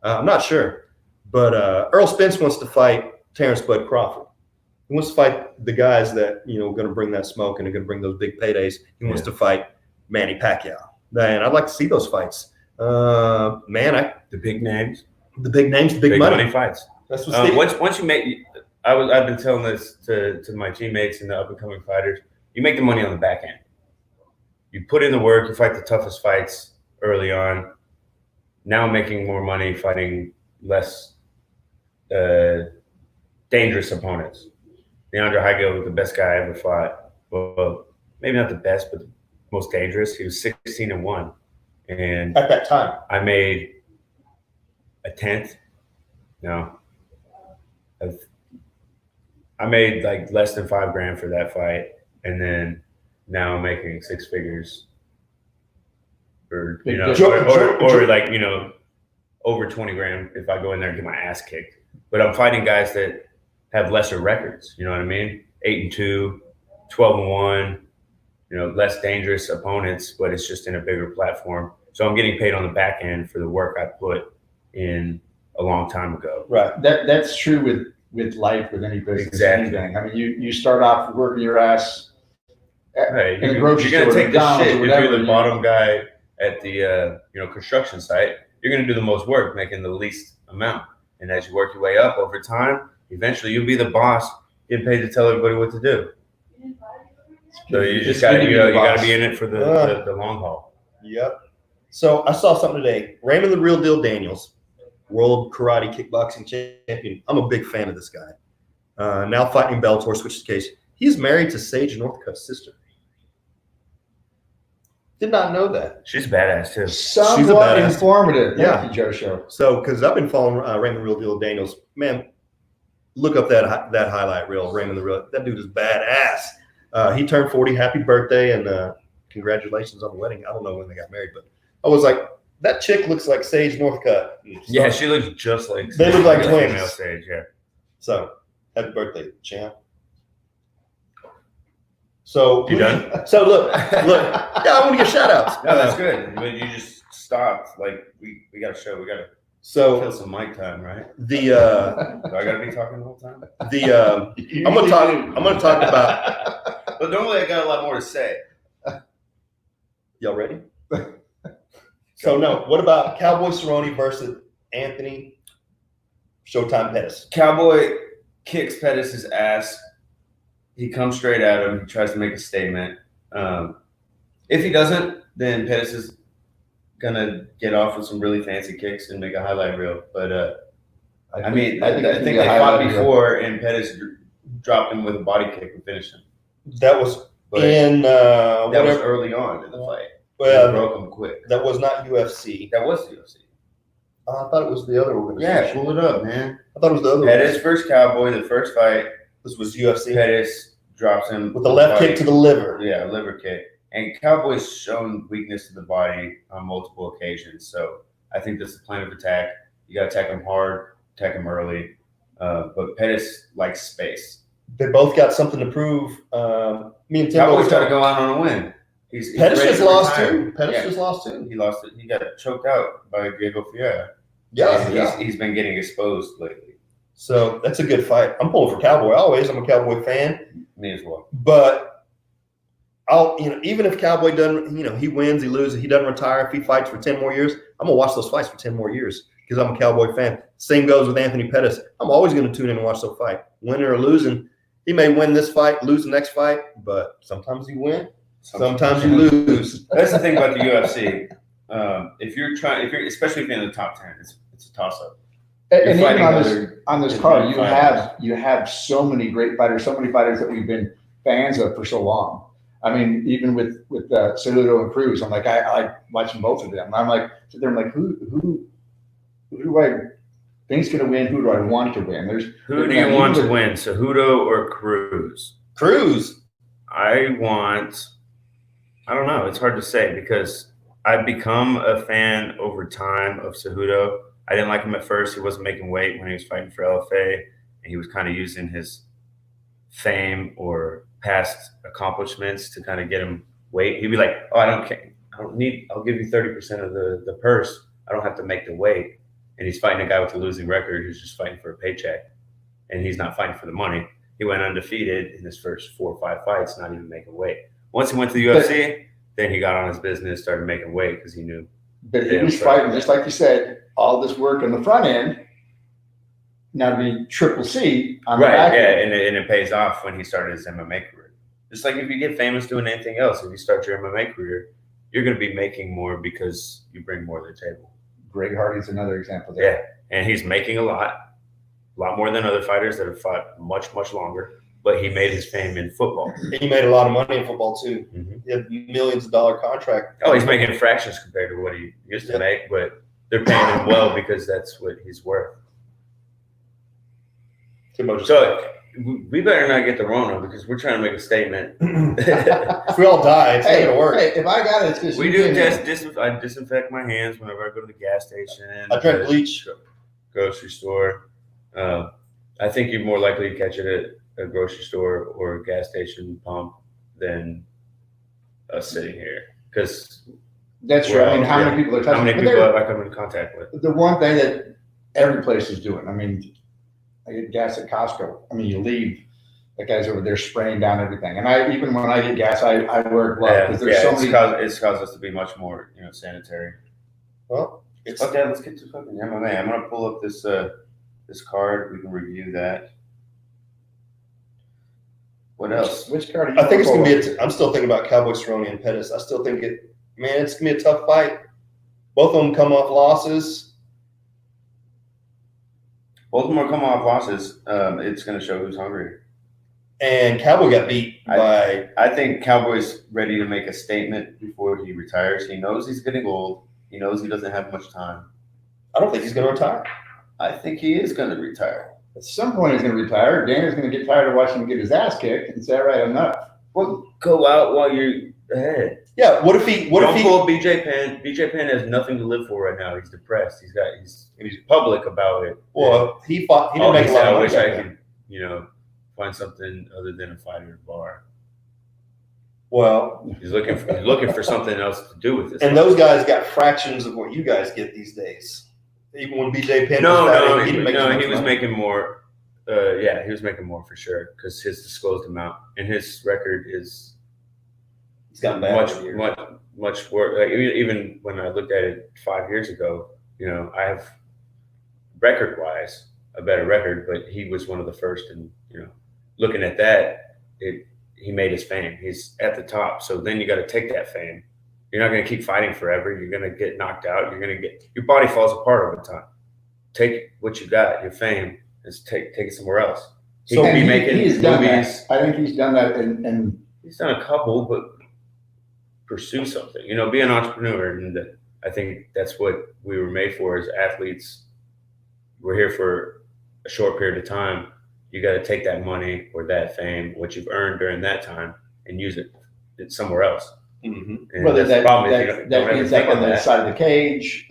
Speaker 1: I'm not sure, but Earl Spence wants to fight Terrence Bud Crawford. He wants to fight the guys that going to bring that smoke and are going to bring those big paydays. He wants to fight Manny Pacquiao. And I'd like to see those fights. Man,
Speaker 3: The big names,
Speaker 1: the big names, the big money.
Speaker 3: fights.
Speaker 1: That's what Steve.
Speaker 3: Once you make, I've been telling this to my teammates and the up and coming fighters. You make the money on the back end. You put in the work. You fight the toughest fights early on. Now I'm making more money fighting less dangerous opponents. Leandro Highgill was the best guy I ever fought. Well, maybe not the best, but the most dangerous. He was 16-1, and
Speaker 1: At that time,
Speaker 3: I made a tenth. No, I made like less than $5,000 for that fight, and then now I'm making six figures. Or or like over $20,000 if I go in there and get my ass kicked. But I'm fighting guys that have lesser records. You know what I mean? 8-2, 12-1. Less dangerous opponents, but it's just in a bigger platform. So I'm getting paid on the back end for the work I put in a long time ago.
Speaker 2: Right. That's true with life, with any business.
Speaker 3: Exactly.
Speaker 2: Anything. I mean, you start off working your ass.
Speaker 3: Right.
Speaker 2: In the grocery
Speaker 3: You're gonna
Speaker 2: store,
Speaker 3: take the
Speaker 2: McDonald's,
Speaker 3: shit.
Speaker 2: or
Speaker 3: If
Speaker 2: whatever,
Speaker 3: you're the bottom guy at the construction site, you're gonna do the most work, making the least amount. And as you work your way up over time, eventually you'll be the boss, getting paid to tell everybody what to do. So you just got to be in it for the long haul.
Speaker 1: Yep. So I saw something today. Raymond the Real Deal Daniels, world karate kickboxing champion. I'm a big fan of this guy. Now fighting Bellator, switch his case. He's married to Sage Northcutt's sister. Did not know that.
Speaker 3: She's badass too.
Speaker 2: Somewhat informative.
Speaker 1: Yeah.
Speaker 2: Thank you, Joe Show.
Speaker 1: So, because I've been following Raymond the Real Deal Daniels, man, look up that highlight reel. Raymond the Real. That dude is badass. He turned 40. Happy birthday and congratulations on the wedding. I don't know when they got married, but I was like, that chick looks like Sage Northcutt.
Speaker 3: Yeah, she looks just like.
Speaker 1: They look like twins.
Speaker 3: Female Sage, yeah.
Speaker 1: So, happy birthday, champ. So
Speaker 3: you done?
Speaker 1: So look. Yeah, I want to get shout outs.
Speaker 3: No, that's good. But you just stopped. Like we got a show. We got to kill some mic time, right?
Speaker 1: The
Speaker 3: Do I got to be talking the whole time?
Speaker 1: I'm gonna talk about.
Speaker 3: But normally I got a lot more to say.
Speaker 1: Y'all ready? So no. What about Cowboy Cerrone versus Anthony Showtime Pettis?
Speaker 3: Cowboy kicks Pettis' ass. He comes straight at him. He tries to make a statement. If he doesn't, then Pettis is gonna get off with some really fancy kicks and make a highlight reel. But I think they fought before, and Pettis dropped him with a body kick and finished him.
Speaker 1: That was
Speaker 3: that was early on in the fight.
Speaker 1: Well,
Speaker 3: he broke him quick.
Speaker 1: That was not UFC.
Speaker 3: That was UFC.
Speaker 1: I thought it was the other organization.
Speaker 3: Yeah, pull it up, man.
Speaker 1: I thought it was the other.
Speaker 3: Pettis versus Cowboy, the first fight.
Speaker 1: This was UFC.
Speaker 3: Pettis drops him
Speaker 1: with a left kick to the liver.
Speaker 3: Yeah, liver kick. And Cowboy's shown weakness to the body on multiple occasions. So I think this is a plan of attack. You got to attack him hard, attack him early. But Pettis likes space.
Speaker 1: They both got something to prove. Me and Tim
Speaker 3: Cowboy's got to go out on a win.
Speaker 1: Pettis just lost too. Pettis just lost too.
Speaker 3: He lost it. He got choked out by Diego Ferreira.
Speaker 1: Yeah,
Speaker 3: he's been getting exposed lately.
Speaker 1: So that's a good fight. I'm pulling for Cowboy always. I'm a Cowboy fan.
Speaker 3: Me as well.
Speaker 1: But even if Cowboy doesn't, he wins, he loses, he doesn't retire. If he fights for 10 more years, I'm gonna watch those fights for 10 more years because I'm a Cowboy fan. Same goes with Anthony Pettis. I'm always gonna tune in and watch the fight, winning or losing. He may win this fight, lose the next fight, but sometimes you win, sometimes you lose.
Speaker 3: That's the thing about the UFC. Especially if you're in the top 10, it's a toss-up.
Speaker 2: And even on this card, you have so many great fighters, so many fighters that we've been fans of for so long. I mean, even with Cejudo and Cruz, I'm like, I like watching both of them. I'm like, so they're like, who do I think's going to win? Who do I want to win?
Speaker 3: Who do you want to win, Cejudo or Cruz?
Speaker 1: Cruz.
Speaker 3: I don't know. It's hard to say because I've become a fan over time of Cejudo. I didn't like him at first. He wasn't making weight when he was fighting for LFA, and he was kind of using his fame or past accomplishments to kind of get him weight. He'd be like, "Oh, I'll give you 30% of the purse. I don't have to make the weight." And he's fighting a guy with a losing record who's just fighting for a paycheck, and he's not fighting for the money. He went undefeated in his first 4 or 5 fights, not even making weight. Once he went to the UFC, then he got on his business, started making weight because he knew.
Speaker 2: But he was fighting, just like you said, all this work on the front end. Now to be triple C on the back end.
Speaker 3: And it pays off when he started his MMA career. Just like if you get famous doing anything else, if you start your MMA career, you're going to be making more because you bring more to the table.
Speaker 2: Greg Hardy's another example there.
Speaker 3: Yeah, and he's making a lot more than other fighters that have fought much, much longer. But he made his fame in football.
Speaker 1: He made a lot of money in football too.
Speaker 3: Mm-hmm.
Speaker 1: He had millions of dollar contract.
Speaker 3: Oh, he's making fractions compared to what he used to make, but they're paying him well because that's what he's worth. So we better not get the Rona because we're trying to make a statement.
Speaker 1: If we all die, it's not going to work.
Speaker 2: Hey, if I got it, it's because
Speaker 3: we do test. I disinfect my hands whenever I go to the gas station.
Speaker 1: I drank bleach.
Speaker 3: Grocery store. I think you're more likely to catch it at a grocery store or a gas station pump than us sitting here. Because
Speaker 2: that's true. I mean, how many people are touching?
Speaker 3: How many people have I come into contact with?
Speaker 2: The one thing that every place is doing. I mean, I get gas at Costco. I mean, you leave, the guys over there spraying down everything. And even when I get gas, I wear gloves because there's so many.
Speaker 3: It's caused us to be much more, sanitary.
Speaker 1: Well,
Speaker 3: okay. Let's get to fucking MMA. I'm gonna pull up this card. We can review that. What else?
Speaker 2: Which card? Are you
Speaker 1: I think it's gonna be. I'm still thinking about Cowboy Cerrone and Pettis. I still think it's gonna be a tough fight. Both of them come off losses.
Speaker 3: Both of them are coming off losses. It's going to show who's hungry.
Speaker 1: And Cowboy got beat by.
Speaker 3: I think Cowboy's ready to make a statement before he retires. He knows he's getting old. He knows he doesn't have much time.
Speaker 1: I don't think he's going to retire.
Speaker 3: I think he is going to retire.
Speaker 2: At some point, he's going to retire. Dana's going to get tired of watching him get his ass kicked and say, "All right, enough."
Speaker 3: Well, go out while you're ahead.
Speaker 1: Yeah. What if he?
Speaker 3: Don't pull BJ Penn. BJ Penn has nothing to live for right now. He's depressed. He's public about it.
Speaker 1: Well, he fought. He didn't make a lot of money.
Speaker 3: I wish I could, find something other than a fight at a bar.
Speaker 1: Well,
Speaker 3: he's looking for something else to do with this.
Speaker 1: And those guys got fractions of what you guys get these days. Even when BJ Penn
Speaker 3: he was making more. He was making more for sure because his disclosed amount and his record is.
Speaker 1: It's gotten bad.
Speaker 3: Much worse. Like, even when I looked at it 5 years ago, I have record-wise a better record, but he was one of the first. And looking at that, he made his fame. He's at the top. So then you got to take that fame. You're not going to keep fighting forever. You're going to get knocked out. Your body falls apart over time. Take what you got, your fame, and take it somewhere else. He could be making movies.
Speaker 2: I think he's done that, and
Speaker 3: he's done a couple, but pursue something. Be an entrepreneur, and I think that's what we were made for as athletes. We're here for a short period of time. You got to take that money or that fame, what you've earned during that time, and use it somewhere else.
Speaker 2: Mm-hmm. Whether that ends up on the side of the cage.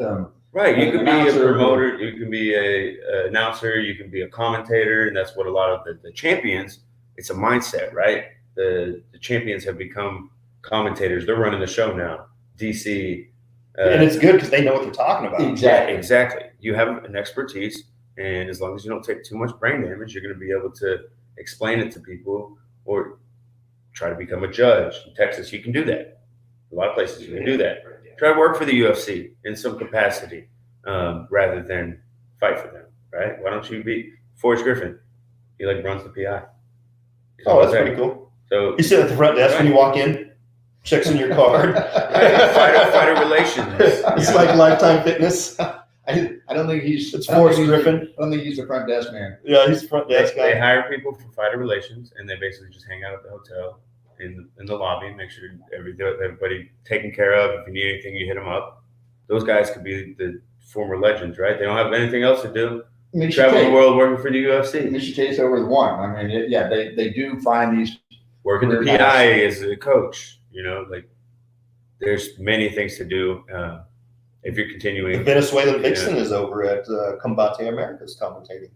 Speaker 3: Right. You could be a promoter. You can be an announcer. You can be a commentator, and that's what a lot of the champions. It's a mindset, right? The champions have become commentators. They're running the show now. DC.
Speaker 1: And it's good because they know what they're talking about.
Speaker 3: Exactly. You have an expertise, and as long as you don't take too much brain damage, you're going to be able to explain it to people or try to become a judge. In Texas, you can do that. A lot of places you can do that. Try to work for the UFC in some capacity rather than fight for them, right? Why don't you be Forrest Griffin? He runs the PI.
Speaker 1: Oh, that's pretty cool. So you sit at the front desk when you walk in, checks on your card.
Speaker 3: Fighter relations.
Speaker 1: It's like Lifetime Fitness.
Speaker 2: I don't think he's.
Speaker 1: It's Forrest Griffin.
Speaker 2: I don't think he's the front desk man.
Speaker 1: Yeah, he's the front desk guy.
Speaker 3: They hire people for fighter relations, and they basically just hang out at the hotel in the lobby, make sure everybody taken care of. If you need anything, you hit them up. Those guys could be the former legends, right? They don't have anything else to do. Travel the world working for the UFC.
Speaker 2: Misha Tate's over the one. I mean, they do find these
Speaker 3: working the PI as a coach. There's many things to do if you're continuing.
Speaker 1: The Venezuelan vixen is over at Combate Americas commentating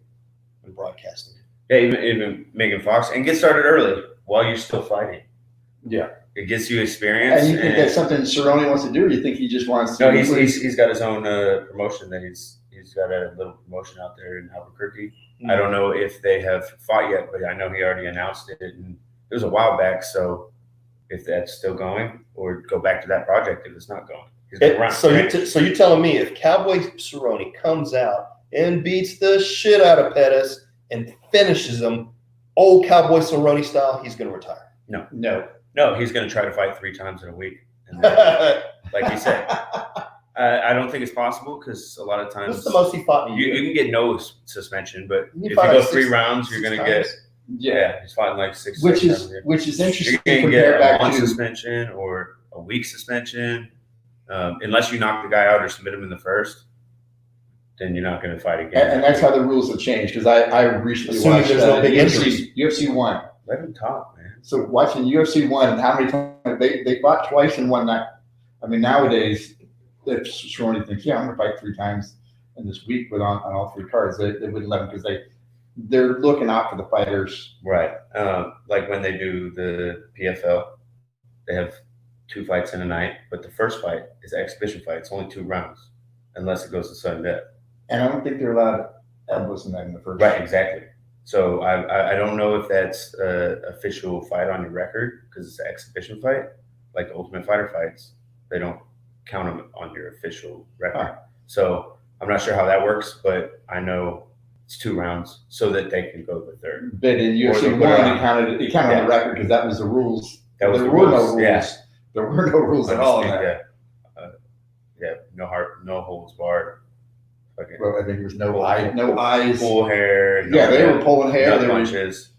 Speaker 1: and broadcasting.
Speaker 3: Yeah, even Megan Fox, and get started early while you're still fighting.
Speaker 2: Yeah,
Speaker 3: it gives you experience.
Speaker 2: And you think that's something Cerrone wants to do? Or you think he just wants to?
Speaker 3: No, he's got his own promotion that he's got a little promotion out there in Albuquerque. Mm-hmm. I don't know if they have fought yet, but I know he already announced it, and it was a while back, so if that's still going, or go back to that project if it's not going. He's gonna run.
Speaker 1: So you're telling me if Cowboy Cerrone comes out and beats the shit out of Pettis and finishes him old Cowboy Cerrone style, he's going to retire?
Speaker 2: No.
Speaker 3: He's going to try to fight 3 times in a week. And then, like you said, I don't think it's possible because a lot of times
Speaker 1: What's the most he fought in a
Speaker 3: you
Speaker 1: year?
Speaker 3: can get no suspension, but if you
Speaker 1: fought
Speaker 3: go
Speaker 1: like
Speaker 3: 3
Speaker 1: six-
Speaker 3: rounds, you're going to
Speaker 1: times?
Speaker 3: get he's fighting like 6.
Speaker 2: Which
Speaker 3: 7
Speaker 2: is
Speaker 3: years.
Speaker 2: which is interesting
Speaker 3: You're going to
Speaker 2: compared
Speaker 3: get a
Speaker 2: back
Speaker 3: month
Speaker 2: to
Speaker 3: suspension or a week suspension, unless you knock the guy out or submit him in the first. Then you're not going to fight again.
Speaker 2: and that's how the rules have changed because I recently
Speaker 1: Assuming
Speaker 2: watched
Speaker 1: there's no big injuries.
Speaker 2: UFC 1.
Speaker 3: Let him talk, man.
Speaker 2: So watching UFC 1 and how many times they fought twice in one night. I mean, nowadays, if Cerrone thinks, I'm going to fight 3 times in this week, but on all 3 cards, they wouldn't let him because they're looking out for the fighters.
Speaker 3: Right. Like when they do the PFL, they have 2 fights in a night, but the first fight is an exhibition fight. It's only 2 rounds, unless it goes to sudden death.
Speaker 2: And I don't think they're allowed elbows in that in the first.
Speaker 3: Right, exactly. So I don't know if that's an official fight on your record because it's an exhibition fight, like the Ultimate Fighter fights. They don't count them on your official record. So I'm not sure how that works, but I know it's 2 rounds so that they can go the third.
Speaker 2: But in UFC 1, it counted on the record because that was the rules.
Speaker 3: That was
Speaker 2: there
Speaker 3: the
Speaker 2: were
Speaker 3: rules.
Speaker 2: no rules.
Speaker 3: Yeah.
Speaker 2: There were no rules at all.
Speaker 3: No holds barred. Okay.
Speaker 2: Well, I think there was no eyes.
Speaker 3: Full hair.
Speaker 2: They were pulling hair.
Speaker 3: No punches.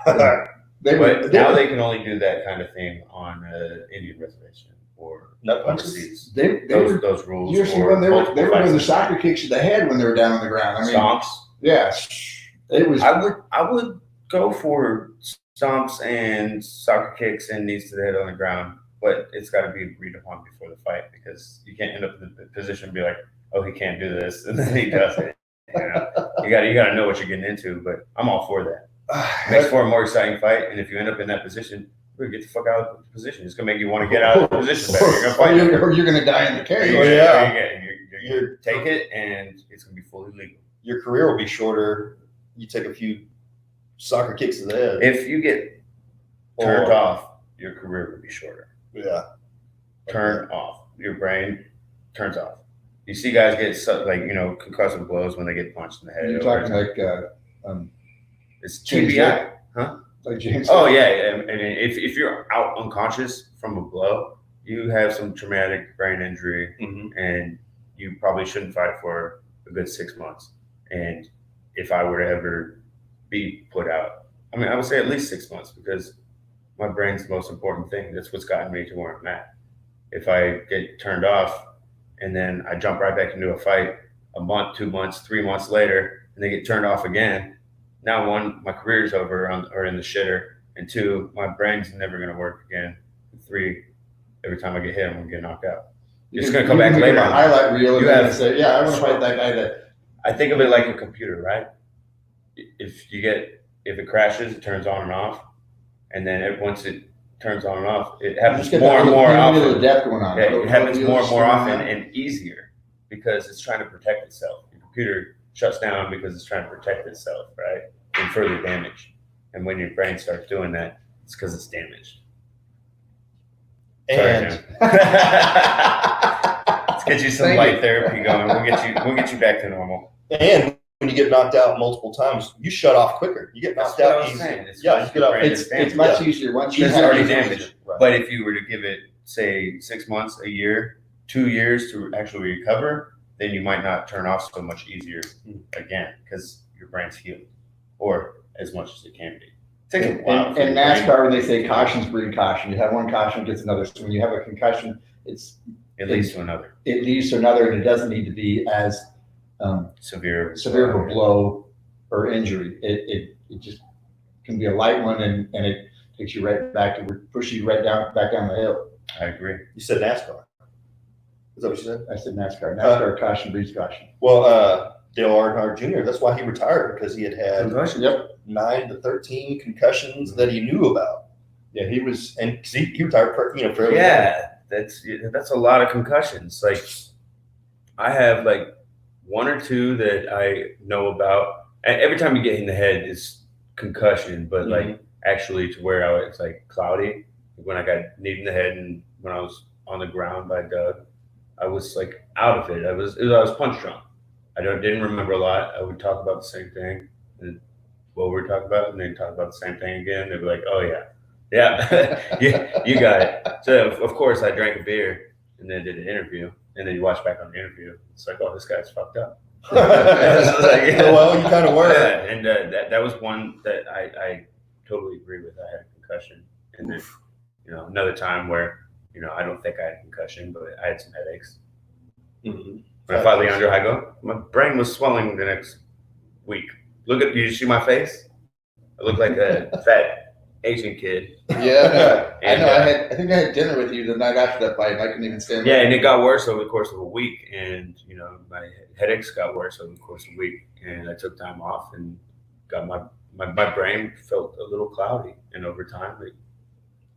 Speaker 2: Now
Speaker 3: they can only do that kind of thing on an Indian reservation or
Speaker 1: No punches?
Speaker 3: overseas.
Speaker 2: Those
Speaker 3: rules.
Speaker 2: UFC when they were doing the soccer kicks to the head when they were down on the ground. I mean,
Speaker 3: stomps.
Speaker 2: Yeah, it was.
Speaker 3: I would go for stomps and soccer kicks and knees to the head on the ground, but it's got to be agreed upon before the fight because you can't end up in the position and be like, oh, he can't do this, and then he does it. You got to know what you're getting into. But I'm all for that. It makes for a more exciting fight, and if you end up in that position, get the fuck out of the position. It's gonna make you want to get out of the position better. You're gonna fight,
Speaker 2: or you're gonna die in the cage.
Speaker 3: You take it, and it's gonna be fully legal.
Speaker 1: Your career will be shorter. You take a few soccer kicks to the head.
Speaker 3: If you get turned off, your career will be shorter.
Speaker 1: Yeah.
Speaker 3: Turn off. Your brain turns off. You see guys get concussive blows when they get punched in the head.
Speaker 2: You're talking like
Speaker 3: it's TBI, huh?
Speaker 2: Like James.
Speaker 3: Oh yeah. I mean, if you're out unconscious from a blow, you have some traumatic brain injury, and you probably shouldn't fight for a good 6 months. And if I were to ever be put out, I mean, I would say at least 6 months because my brain's the most important thing. That's what's gotten me to where I'm at. If I get turned off and then I jump right back into a fight a month, 2 months, 3 months later, and they get turned off again, now 1, my career's over or in the shitter, and 2, my brain's never going to work again. 3, every time I get hit, I'm going to get knocked out. It's going to come back later.
Speaker 2: A highlight reel.
Speaker 3: You have,
Speaker 2: say, I want to fight that guy. That
Speaker 3: I think of it like a computer, right? If it crashes, it turns on and off, and then once it turns on and off, it happens more and more often.
Speaker 2: Death going on.
Speaker 3: Yeah, it happens more and more often and easier because it's trying to protect itself. Your computer shuts down because it's trying to protect itself, right, from further damage. And when your brain starts doing that, it's because it's damaged.
Speaker 1: And
Speaker 3: let's get you some light therapy going. We'll get you back to normal.
Speaker 1: And when you get knocked out multiple times, you shut off quicker. You get knocked out easy.
Speaker 3: Yeah,
Speaker 1: you get up.
Speaker 2: It's much easier once you
Speaker 3: have already damaged.
Speaker 1: Right.
Speaker 3: But if you were to give it, say, 6 months, a year, 2 years to actually recover, then you might not turn off so much easier again because your brain's healed, or as much as it can be. It takes a while.
Speaker 2: In NASCAR, when they say cautions breed caution, you have one caution gets another. So when you have a concussion, it
Speaker 3: leads to another.
Speaker 2: It leads to another, and it doesn't need to be as severe of a blow or injury. It just can be a light one, and it takes you right back to push you back down the hill.
Speaker 3: I agree.
Speaker 1: You said NASCAR. Is that what you said?
Speaker 2: I said NASCAR. NASCAR caution breeds caution.
Speaker 1: Well, Dale Earnhart Jr., that's why he retired, because he had
Speaker 3: Concussion.
Speaker 1: 9 to 13 concussions that he knew about. Yeah, he was, and he retired fairly young.
Speaker 3: Yeah, that's a lot of concussions. Like, I have like 1 or 2 that I know about. And every time you get in the head, it's concussion, but like actually to where it's like cloudy. when I got kneed in the head and when I was on the ground by Doug, I was like out of it. I was punch drunk. Didn't remember a lot. I would talk about the same thing and what we were talking about, and then talk about the same thing again. They'd be like, "Oh yeah, yeah, you got it." So of course I drank a beer and then did an interview, and then you watch back on the interview. It's like, "Oh, this guy's fucked up."
Speaker 1: Well, you kind of were.
Speaker 3: Yeah, and that was one that I totally agree with. I had a concussion, and then another time where I don't think I had a concussion, but I had some headaches.
Speaker 1: Mm-hmm.
Speaker 3: When I fought Leandro Higo, my brain was swelling the next week. You see my face? I look like a fat Asian kid.
Speaker 2: Yeah,
Speaker 3: and,
Speaker 2: I know. I think I had dinner with you the night after that fight. And I couldn't even stand.
Speaker 3: Yeah, and it got worse over the course of a week, and my headaches got worse over the course of a week, and I took time off and got my brain felt a little cloudy, and over time it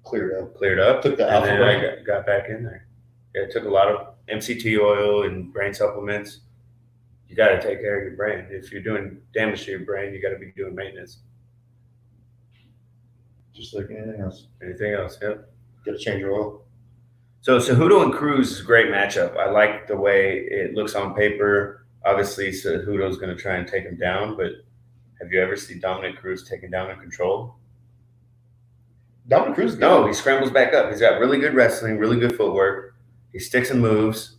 Speaker 3: cleared up,
Speaker 1: Took the
Speaker 3: and
Speaker 1: alpha
Speaker 3: then
Speaker 1: brain.
Speaker 3: I got back in there. Yeah, it took a lot of MCT oil and brain supplements. You got to take care of your brain. If you're doing damage to your brain, you got to be doing maintenance.
Speaker 2: Just like anything else.
Speaker 3: Anything else? Yep.
Speaker 1: Got to change your oil.
Speaker 3: So Cejudo and Cruz is a great matchup. I like the way it looks on paper. Obviously, Cejudo's going to try and take him down, but have you ever seen Dominic Cruz taken down in control?
Speaker 1: Dominic Cruz?
Speaker 3: No, he scrambles back up. He's got really good wrestling, really good footwork. He sticks and moves.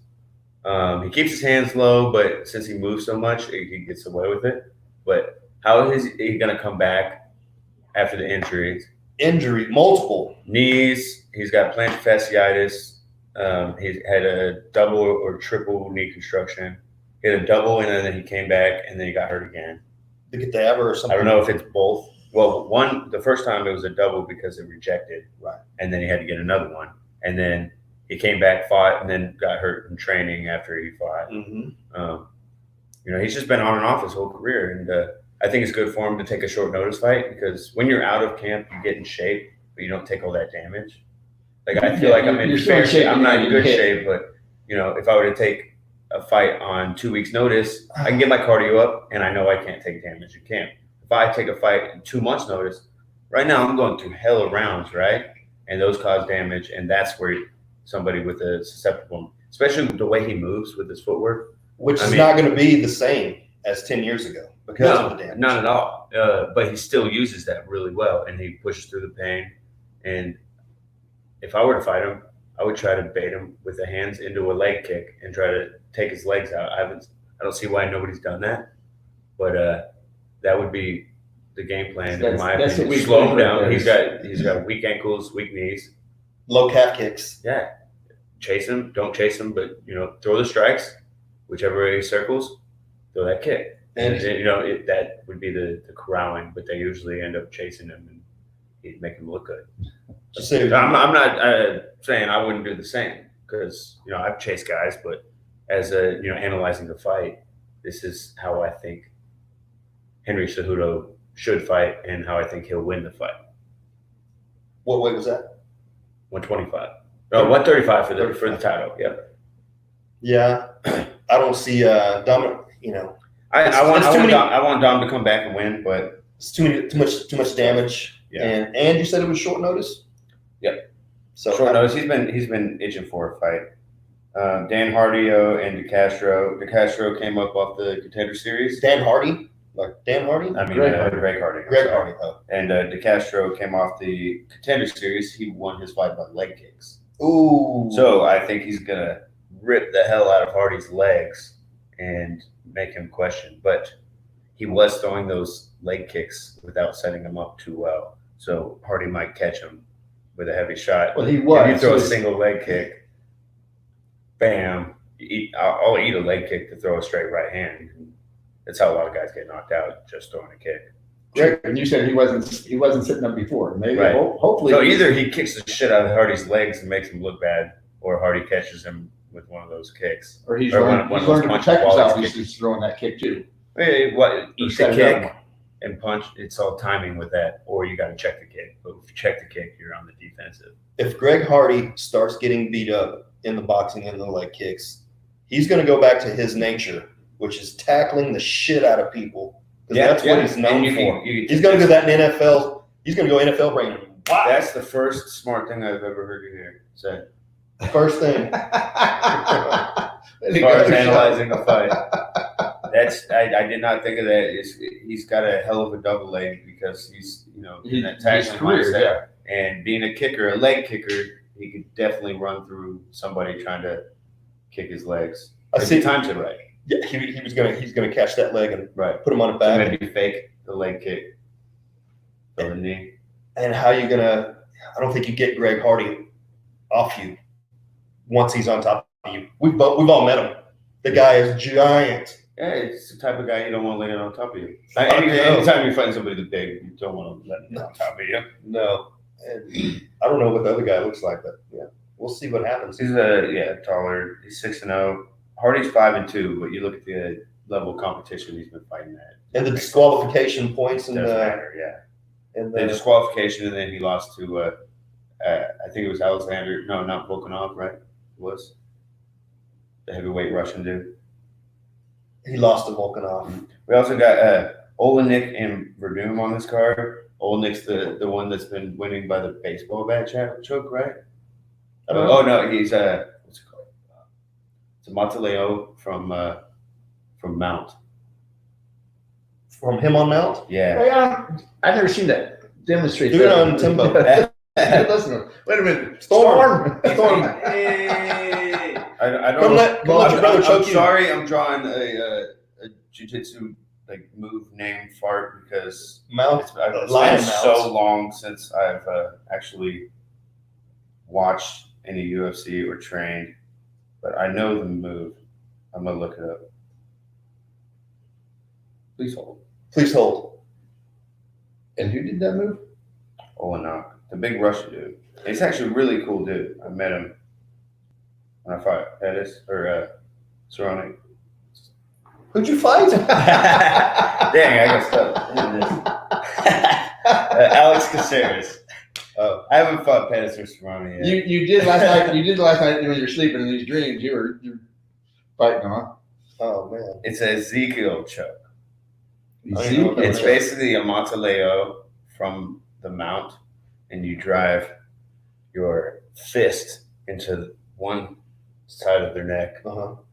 Speaker 3: He keeps his hands low, but since he moves so much, he gets away with it. But how is he going to come back after the injuries?
Speaker 1: Injury, multiple.
Speaker 3: Knees. He's got plantar fasciitis. He had a double or triple knee construction. He had a double, and then he came back, and then he got hurt again.
Speaker 1: The cadaver or something.
Speaker 3: I don't know if it's both. Well, the first time it was a double because it rejected.
Speaker 1: Right.
Speaker 3: And then he had to get another one. And then he came back, fought, and then got hurt in training after he fought.
Speaker 1: Mm-hmm.
Speaker 3: He's just been on and off his whole career. And I think it's good for him to take a short notice fight because when you're out of camp, you get in shape, but you don't take all that damage. Like, I feel like I'm in fair shape. I'm not in good shape, but, if I were to take a fight on 2 weeks' notice, I can get my cardio up, and I know I can't take damage in camp. If I take a fight in 2 months' notice, right now I'm going through hell of rounds, right? And those cause damage, and that's where somebody with a susceptible, especially the way he moves with his footwork.
Speaker 1: Which is not going to be the same as 10 years ago because of the damage.
Speaker 3: Not at all. But he still uses that really well, and he pushes through the pain. And if I were to fight him, I would try to bait him with the hands into a leg kick and try to take his legs out. I don't see why nobody's done that, but that would be the game plan in my opinion. Slow him down. He's got weak ankles, weak knees,
Speaker 1: low calf kicks.
Speaker 3: Yeah, chase him. Don't chase him, but throw the strikes, whichever way he circles, throw that kick, and that would be the corralling. But they usually end up chasing him and he'd make him look good. I'm not saying I wouldn't do the same because I've chased guys, but as analyzing the fight, this is how I think Henry Cejudo should fight and how I think he'll win the fight.
Speaker 1: What weight was that?
Speaker 3: 125. No, 135 for the title. Yep.
Speaker 1: Yeah, I don't see Dominic.
Speaker 3: I want Dom to come back and win, but
Speaker 1: it's too much damage.
Speaker 3: Yeah.
Speaker 1: And you said it was short notice.
Speaker 3: Yep.
Speaker 1: So
Speaker 3: short notice. He's been itching for a fight. Dan Hardy and DeCastro. DeCastro came up off the Contender Series.
Speaker 1: Dan Hardy. I mean,
Speaker 3: Greg Hardy.
Speaker 1: Greg Hardy. Oh.
Speaker 3: And DeCastro came off the Contender Series. He won his fight by leg kicks.
Speaker 1: Ooh.
Speaker 3: So I think he's going to rip the hell out of Hardy's legs and make him question. But he was throwing those leg kicks without setting him up too well. So Hardy might catch him with a heavy shot.
Speaker 2: Well, he was.
Speaker 3: If you throw a single leg kick, bam, I'll eat a leg kick to throw a straight right hand. That's how a lot of guys get knocked out, just throwing a kick.
Speaker 2: Greg, and you said he wasn't sitting up before. Maybe
Speaker 3: right.
Speaker 2: Hopefully.
Speaker 3: So either he kicks the shit out of Hardy's legs and makes him look bad, or Hardy catches him with one of those kicks.
Speaker 2: Or he's learned to protect himself. He's throwing that kick too.
Speaker 3: Eat the kick and punch. It's all timing with that, or you got to check the kick. But if you check the kick, you're on the defensive.
Speaker 1: If Greg Hardy starts getting beat up in the boxing and the leg kicks, he's going to go back to his nature, which is tackling the shit out of people. Because that's what he's known for. He's going to go that in NFL. He's going to go NFL brain and Wow.
Speaker 3: That's the first smart thing I've ever heard you hear say.
Speaker 1: First thing.
Speaker 3: As far as analyzing a fight. I did not think of that. He's got a hell of a double leg because he's in that tackling mindset. And being a kicker, a leg kicker, he could definitely run through somebody trying to kick his legs.
Speaker 1: I see.
Speaker 3: Times it right.
Speaker 1: Yeah, he's gonna catch that leg and
Speaker 3: Right.
Speaker 1: put him on the
Speaker 3: So
Speaker 1: back.
Speaker 3: maybe fake the leg kick. Throw the knee.
Speaker 1: And how you gonna? I don't think you get Greg Hardy off you once he's on top of you. We've all met him. The guy is giant.
Speaker 3: Yeah, it's the type of guy you don't want to lay it on top of you.
Speaker 1: I
Speaker 3: Anytime you find somebody that's big, you don't want to let it on top of you.
Speaker 1: No, and I don't know what the other guy looks like, but yeah, we'll see what happens.
Speaker 3: He's taller. He's 6-0. Hardy's 5-2, but you look at the level of competition he's been fighting at.
Speaker 1: And the disqualification points and
Speaker 3: doesn't matter. Yeah.
Speaker 1: And
Speaker 3: The disqualification, and then he lost to, I think it was Alexander. No, not Volkanov, right? It was the heavyweight Russian dude.
Speaker 1: he lost to Volkanov.
Speaker 3: We also got Olenek and Verdum on this card. Olenek's the one that's been winning by the baseball bat choke, right? Oh no, he's what's it called? It's a Montaleo from Mount.
Speaker 1: From him on Mount?
Speaker 3: Yeah.
Speaker 2: I've never seen that. Demonstrate.
Speaker 1: Do it on Timbo.
Speaker 2: Listen, wait a minute.
Speaker 1: Storm.
Speaker 3: Hey. I don't
Speaker 1: Come
Speaker 3: know.
Speaker 1: let your brother choke you.
Speaker 3: Sorry, I'm drawing a jiu-jitsu move name fart because
Speaker 1: Mount.
Speaker 3: it's
Speaker 1: Lion
Speaker 3: been
Speaker 1: Mount.
Speaker 3: so long since I've actually watched any UFC or trained, but I know the move. I'm gonna look it up. Please hold.
Speaker 1: Please hold.
Speaker 2: And who did that move?
Speaker 3: Olenek, the big Russian dude. He's actually a really cool dude. I met him when I fought Pettis or Cerrone.
Speaker 1: Who'd you fight?
Speaker 3: Dang, I got stuck. Alex Caceres.
Speaker 1: Oh,
Speaker 3: I haven't fought Pettis or Cerrone yet.
Speaker 2: You did last night. You did last night when you were sleeping in these dreams. You're fighting, huh?
Speaker 1: oh man.
Speaker 3: It's a Ezekiel choke.
Speaker 1: Ezekiel.
Speaker 3: It's basically a Montaleo from the mount, and you drive your fist into one side of their neck,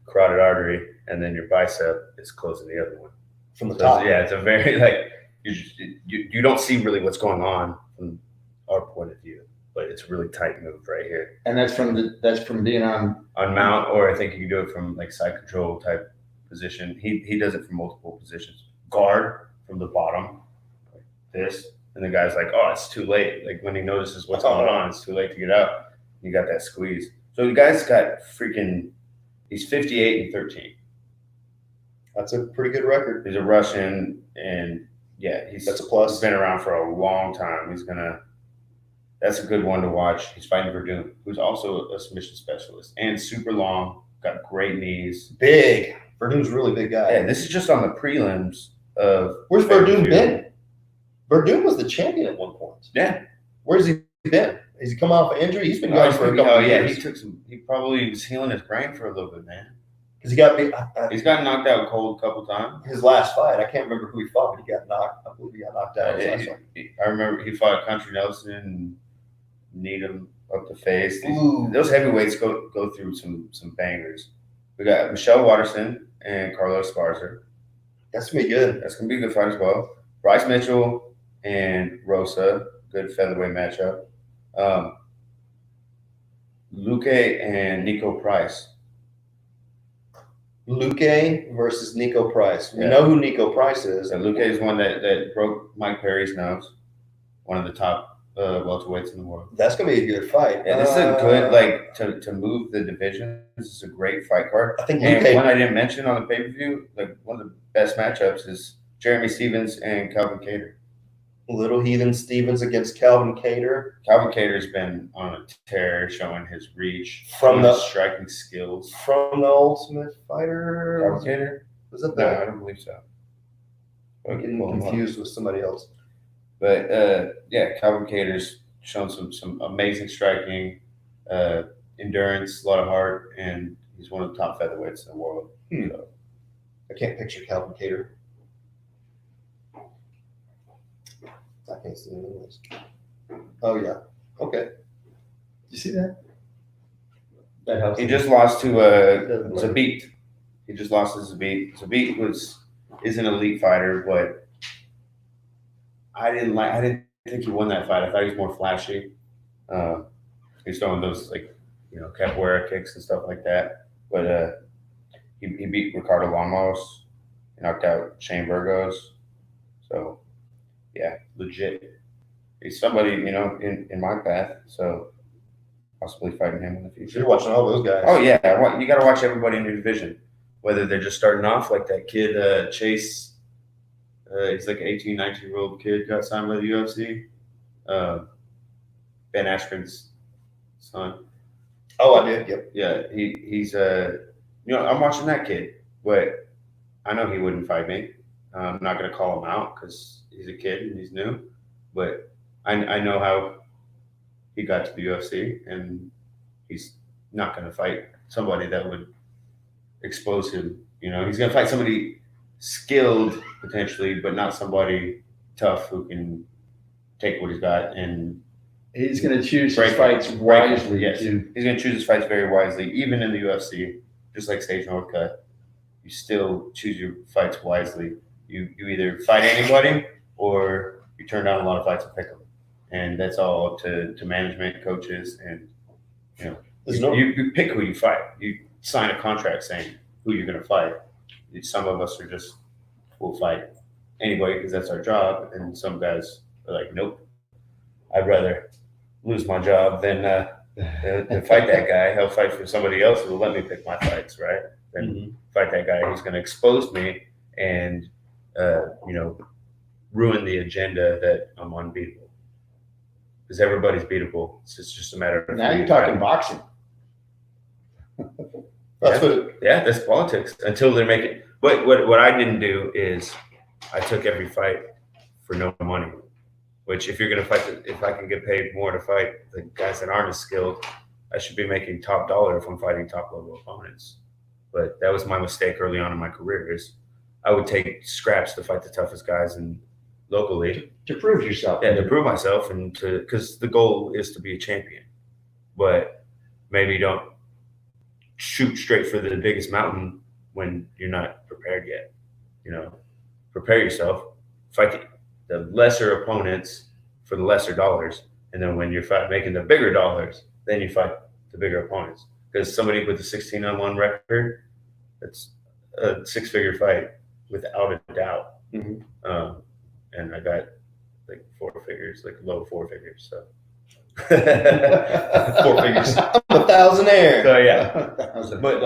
Speaker 3: carotid artery, and then your bicep is closing the other one.
Speaker 1: From the top.
Speaker 3: Yeah, it's a very you don't see really what's going on from our point of view, but it's a really tight move right here.
Speaker 2: And that's from being on
Speaker 3: mount, or I think you can do it from like side control type position. He does it from multiple positions. Guard from the bottom, like this, and the guy's like, "Oh, it's too late." Like when he notices what's going on, it's too late to get out. You got that squeeze. So the guy's got he's 58-13.
Speaker 1: That's a pretty good record.
Speaker 3: He's a Russian, and that's a plus. He's been around for a long time. That's a good one to watch. He's fighting Verdum, who's also a submission specialist and super long, got great knees.
Speaker 1: Big. Verdum's a really big guy.
Speaker 3: Yeah, this is just on the prelims of.
Speaker 1: Where's Verdum been? Verdum was the champion at one point.
Speaker 3: Yeah.
Speaker 1: Where's he been? Has he come off an injury? He's been going for a couple of years.
Speaker 3: He probably was healing his brain for a little bit, man.
Speaker 1: Because
Speaker 3: he's gotten knocked out cold a couple times.
Speaker 1: His last fight, I can't remember who he fought, but I believe he got knocked out.
Speaker 3: I remember he fought Country Nelson and kneed him up the face. Those heavyweights go through some bangers. We got Michelle Watterson and Carlos Esparza.
Speaker 1: That's gonna be good.
Speaker 3: That's gonna be a good fight as well. Bryce Mitchell and Rosa, good featherweight matchup. Luque and Nico Price.
Speaker 1: Luque versus Nico Price. We know who Nico Price is.
Speaker 3: So Luque is one that broke Mike Perry's nose. One of the top welterweights in the world.
Speaker 1: That's gonna be a good fight.
Speaker 3: Yeah, this is a good to move the division. This is a great fight card.
Speaker 1: I think
Speaker 3: and one I didn't mention on the pay-per-view, like one of the best matchups is Jeremy Stevens and Calvin Kattar.
Speaker 1: Little Heathen Stevens against Calvin Kattar.
Speaker 3: Calvin Cater's been on a tear, showing his reach,
Speaker 1: from the
Speaker 3: striking skills.
Speaker 1: From the Ultimate Fighter.
Speaker 3: Calvin Kattar?
Speaker 1: Was it
Speaker 3: that? No, I don't believe so.
Speaker 1: I'm getting confused with somebody else.
Speaker 3: But Calvin Cater's shown some amazing striking, endurance, a lot of heart, and he's one of the top featherweights in the world. So.
Speaker 1: I can't picture Calvin Kattar. I can't see him anyways. Oh yeah. Okay.
Speaker 2: You see that? That helps.
Speaker 3: He just lost to Zabit. He just lost to Zabit. Zabit is an elite fighter, but I didn't think he won that fight. I thought he was more flashy. He's throwing those capoeira kicks and stuff like that. But he beat Ricardo Lamos, knocked out Shane Burgos. So yeah, legit. He's somebody in my path. So possibly fighting him in the future.
Speaker 1: You're watching all those guys.
Speaker 3: Oh yeah, you got to watch everybody in your division, whether they're just starting off like that kid Chase. He's like an 18, 19-year-old kid, got signed by the UFC. Ben Askren's son.
Speaker 1: Oh, I did. Yep.
Speaker 3: Yeah, he's I'm watching that kid, but I know he wouldn't fight me. I'm not going to call him out because he's a kid and he's new, but I know how he got to the UFC, and he's not going to fight somebody that would expose him. He's going to fight somebody skilled potentially, but not somebody tough who can take what he's got. And
Speaker 2: he's going to choose his fights wisely.
Speaker 3: Yes, he's going to choose his fights very wisely. Even in the UFC, just like Sage Northcutt, you still choose your fights wisely. You either fight anybody or you turn down a lot of fights and pick them. And that's all up to management, coaches, and you pick who you fight. You sign a contract saying who you're going to fight. Some of us will fight anybody because that's our job, and some guys are like, nope, I'd rather lose my job than fight that guy. He'll fight for somebody else who will let me pick my fights, right? Then fight that guy who's going to expose me and ruin the agenda that I'm unbeatable. Because everybody's beatable. It's just a matter of
Speaker 2: now you're talking boxing.
Speaker 3: That's politics until they're making. What I didn't do is I took every fight for no money. Which, if you're going to fight, if I can get paid more to fight the guys that aren't as skilled, I should be making top dollar if I'm fighting top level opponents. But that was my mistake early on in my career. Is I would take scraps to fight the toughest guys and locally
Speaker 2: to prove yourself.
Speaker 3: Yeah, to prove myself, and because the goal is to be a champion. But maybe don't shoot straight for the biggest mountain when you're not prepared yet. Prepare yourself, fight the lesser opponents for the lesser dollars, and then when you're making the bigger dollars, then you fight the bigger opponents. Because somebody with a 16-1 record, that's a 6-figure fight without a doubt. And I got like 4 figures, like low 4 figures. So 4 figures.
Speaker 1: I'm a thousandaire.
Speaker 3: So yeah, but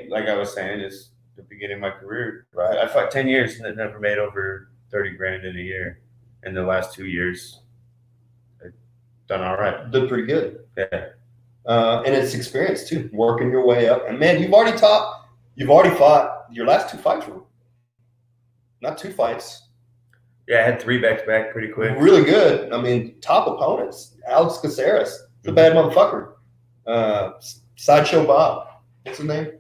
Speaker 3: like I was saying, is the beginning of my career. Right, I fought 10 years and never made over 30 grand in a year. In the last 2 years, I've done all right.
Speaker 1: Did pretty good.
Speaker 3: Yeah.
Speaker 1: And it's experience too, working your way up. And man, you've already fought. Your last 2 fights were not 2 fights.
Speaker 3: Yeah, I had 3 back-to-back pretty quick.
Speaker 1: Really good. I mean, top opponents. Alex Caceres, the bad motherfucker. Sideshow Bob. What's his name?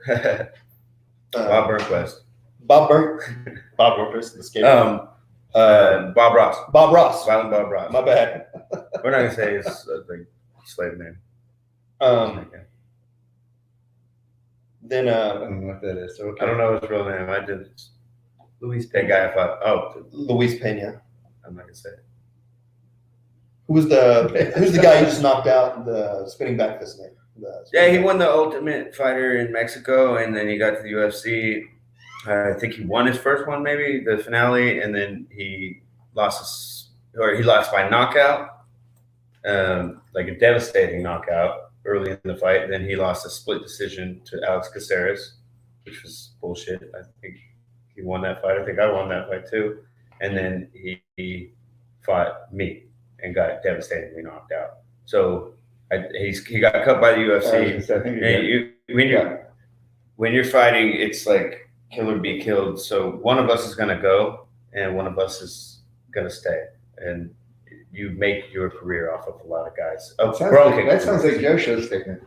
Speaker 3: Bob Burnquist.
Speaker 1: Bob Burnquist, the skater.
Speaker 3: Bob Ross.
Speaker 1: Bob Ross.
Speaker 3: Violent Bob Ross.
Speaker 1: My bad.
Speaker 3: We're not going to say his slave name.
Speaker 1: Then
Speaker 2: I don't know what that is. Okay.
Speaker 3: I don't know his real name. I did. Luis Pena. That guy I fought. Oh,
Speaker 1: Luis Pena.
Speaker 3: I'm not gonna say it.
Speaker 1: Who's the guy you just knocked out the spinning back fist name?
Speaker 3: Yeah, he won the Ultimate Fighter in Mexico, and then he got to the UFC. I think he won his first one, maybe the finale, and then he lost by knockout, like a devastating knockout early in the fight. Then he lost a split decision to Alex Caceres, which was bullshit. I think he won that fight. I think I won that fight too. And then he fought me and got devastatingly knocked out. So he got cut by the UFC. And when you're fighting, it's like kill or be killed. So one of us is going to go and one of us is going to stay. And you make your career off of a lot of guys.
Speaker 2: That sounds like Joshua's statement.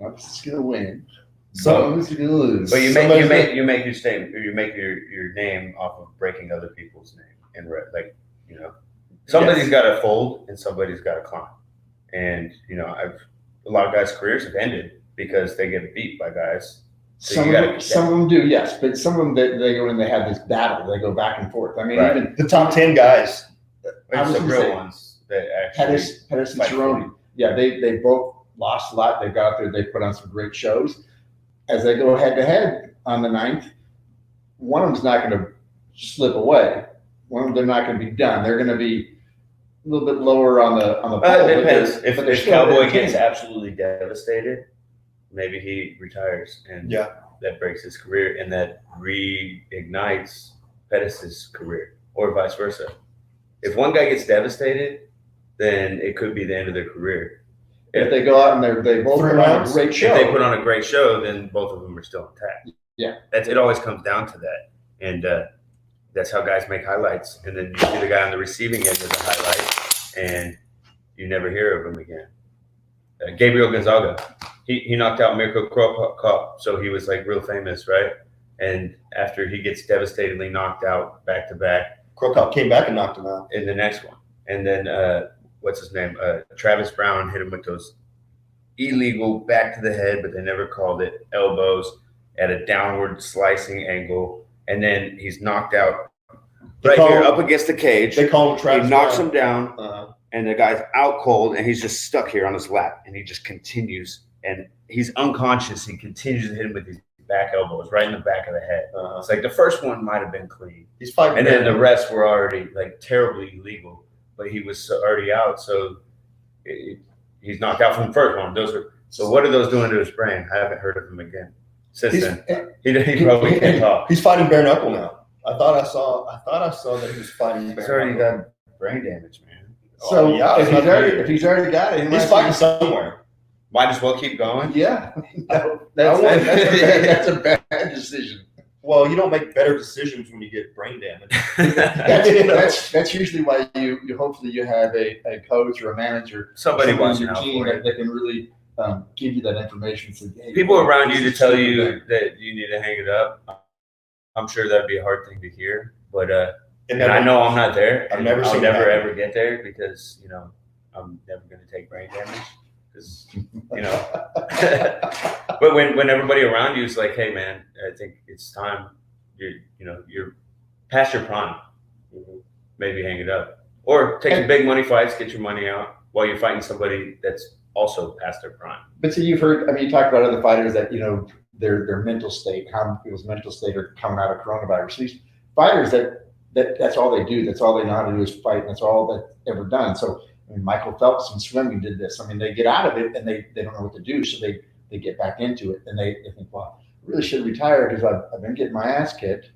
Speaker 2: I'm just going to win. Someone's going to lose.
Speaker 3: But you make your statement, or you make your name off of breaking other people's name. And somebody's got to fold and somebody's got to climb. And a lot of guys' careers have ended because they get beat by guys. So
Speaker 2: some of them do, yes, but some of them they go and they have this battle. They go back and forth. I mean,
Speaker 3: Right.
Speaker 2: even
Speaker 1: The top 10 guys.
Speaker 3: There's some real ones that actually.
Speaker 2: Pettis and Cerrone. Yeah, they both lost a lot. They got out there. They put on some great shows. As they go head to head on the 9th, one of them's not going to slip away. One of them, they're not going to be done. They're going to be a little bit lower on the pole.
Speaker 3: It depends. If Cowboy gets absolutely devastated, maybe he retires, and that breaks his career, and that reignites Pettis' career, or vice versa. If one guy gets devastated, then it could be the end of their career.
Speaker 2: If they go out and they both put on a great show.
Speaker 3: If they put on a great show, then both of them are still intact.
Speaker 2: Yeah.
Speaker 3: It always comes down to that. And that's how guys make highlights. And then you see the guy on the receiving end of the highlight, and you never hear of him again. Gabriel Gonzaga, he knocked out Mirko Krop, so he was like real famous, right? And after he gets devastatingly knocked out back to back,
Speaker 1: Krop came back and knocked him out
Speaker 3: in the next one. And then what's his name? Travis Brown hit him with those illegal back to the head, but they never called it, elbows at a downward slicing angle. And then he's knocked out right here up against the cage.
Speaker 1: They call him Travis
Speaker 3: He knocks
Speaker 1: Brown.
Speaker 3: him down, and the guy's out cold, and he's just stuck here on his lap, and he just continues. And he's unconscious. He continues to hit him with these back elbows right in the back of the head. It's like the first one might have been clean.
Speaker 1: He's fighting.
Speaker 3: And then the rest were already like terribly illegal, but he was already out. So he's knocked out from the first one. So what are those doing to his brain? I haven't heard of him again since then. He probably can't talk.
Speaker 1: He's fighting bare knuckle now. I thought I saw that he was fighting bare
Speaker 3: He's already
Speaker 1: knuckle.
Speaker 3: got brain damage, man.
Speaker 2: So if he's already got it,
Speaker 1: he's fighting somewhere.
Speaker 3: Might as well keep going.
Speaker 2: Yeah, that's a bad decision.
Speaker 1: Well, you don't make better decisions when you get brain damage.
Speaker 2: That's usually why you hopefully you have a coach or a manager,
Speaker 3: somebody
Speaker 2: on
Speaker 3: watching
Speaker 2: your
Speaker 3: out
Speaker 2: team
Speaker 3: for it.
Speaker 2: that can really give you that information. So, hey,
Speaker 3: People around you to tell you that you need to hang it up. I'm sure that'd be a hard thing to hear, but and I know I'm not there.
Speaker 1: I'll never
Speaker 3: ever get there because I'm never going to take brain damage. But when everybody around you is like, hey man, I think it's time, you're past your prime, maybe hang it up, or take some big money fights, get your money out while you're fighting somebody that's also past their prime.
Speaker 2: But so you've heard, you talk about other fighters that their mental state, how people's mental state are coming out of coronavirus. These fighters that's all they do, that's all they know how to do is fight, and that's all they've ever done. So Michael Phelps in swimming did this. They get out of it and they don't know what to do, so they get back into it, and they think, well, I really should retire because I've been getting my ass kicked,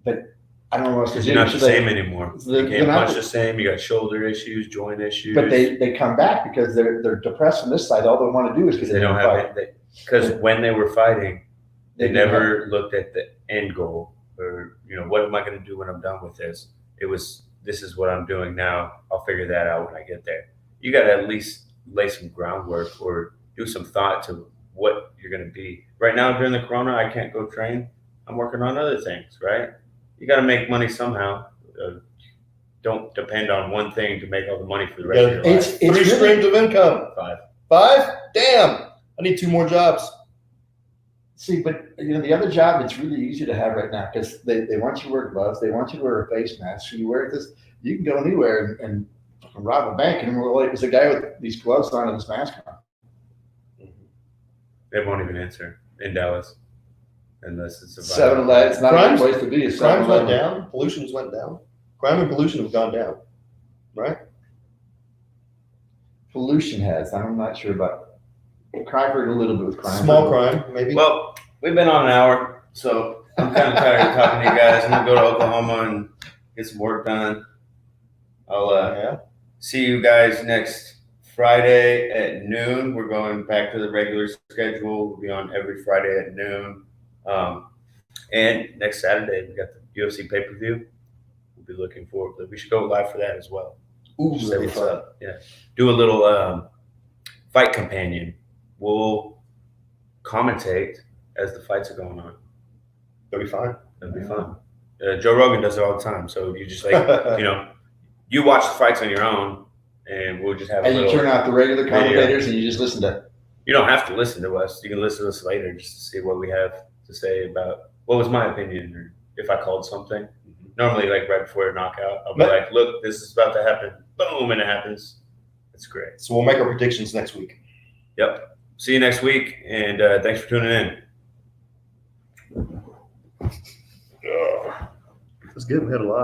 Speaker 2: but I don't know what else to do.
Speaker 3: You're not the same anymore.
Speaker 2: You
Speaker 3: can't punch the same. You got shoulder issues, joint issues.
Speaker 2: But they come back because they're depressed on this side. All they want to do is
Speaker 3: because they don't have it. Because when they were fighting, they never looked at the end goal, or what am I going to do when I'm done with this? It was, this is what I'm doing now. I'll figure that out when I get there. You got to at least lay some groundwork or do some thought to what you're going to be. Right now, during the corona, I can't go train. I'm working on other things, right? You got to make money somehow. Don't depend on one thing to make all the money for the rest of your life.
Speaker 1: It's 3 streams of income. 5? Damn. I need 2 more jobs.
Speaker 2: See, but the other job, it's really easy to have right now because they want you to wear gloves, they want you to wear a face mask. So you wear this, you can go anywhere and rob a bank, and there's a guy with these gloves on and this mask on.
Speaker 3: They won't even answer in Dallas unless it's a
Speaker 2: 7-Eleven. It's not a good place to be.
Speaker 1: Crimes went down. Pollution's went down. Crime and pollution have gone down, right?
Speaker 2: Pollution has. I'm not sure about. Crime hurt a little bit with crime.
Speaker 1: Small crime, maybe.
Speaker 3: Well, we've been on an hour, so I'm kind of tired of talking to you guys. I'm gonna go to Oklahoma and get some work done. I'll see you guys next Friday at noon. We're going back to the regular schedule. We'll be on every Friday at noon. And next Saturday we got the UFC pay-per-view. We'll be looking forward to it. We should go live for that as well.
Speaker 1: Ooh, that'd be fun.
Speaker 3: Yeah. Do a little fight companion. We'll commentate as the fights are going on.
Speaker 1: That'd be fine.
Speaker 3: That'd be fun. Joe Rogan does it all the time. So you just you watch the fights on your own, and we'll just have
Speaker 2: And you turn out the regular commentators and you just listen to.
Speaker 3: You don't have to listen to us. You can listen to us later just to see what we have to say about what was my opinion or if I called something. Normally, like right before a knockout, I'll be like, look, this is about to happen. Boom, and it happens. It's great.
Speaker 1: So we'll make our predictions next week.
Speaker 3: Yep. See you next week, and thanks for tuning in.
Speaker 1: That's good. We had a lot.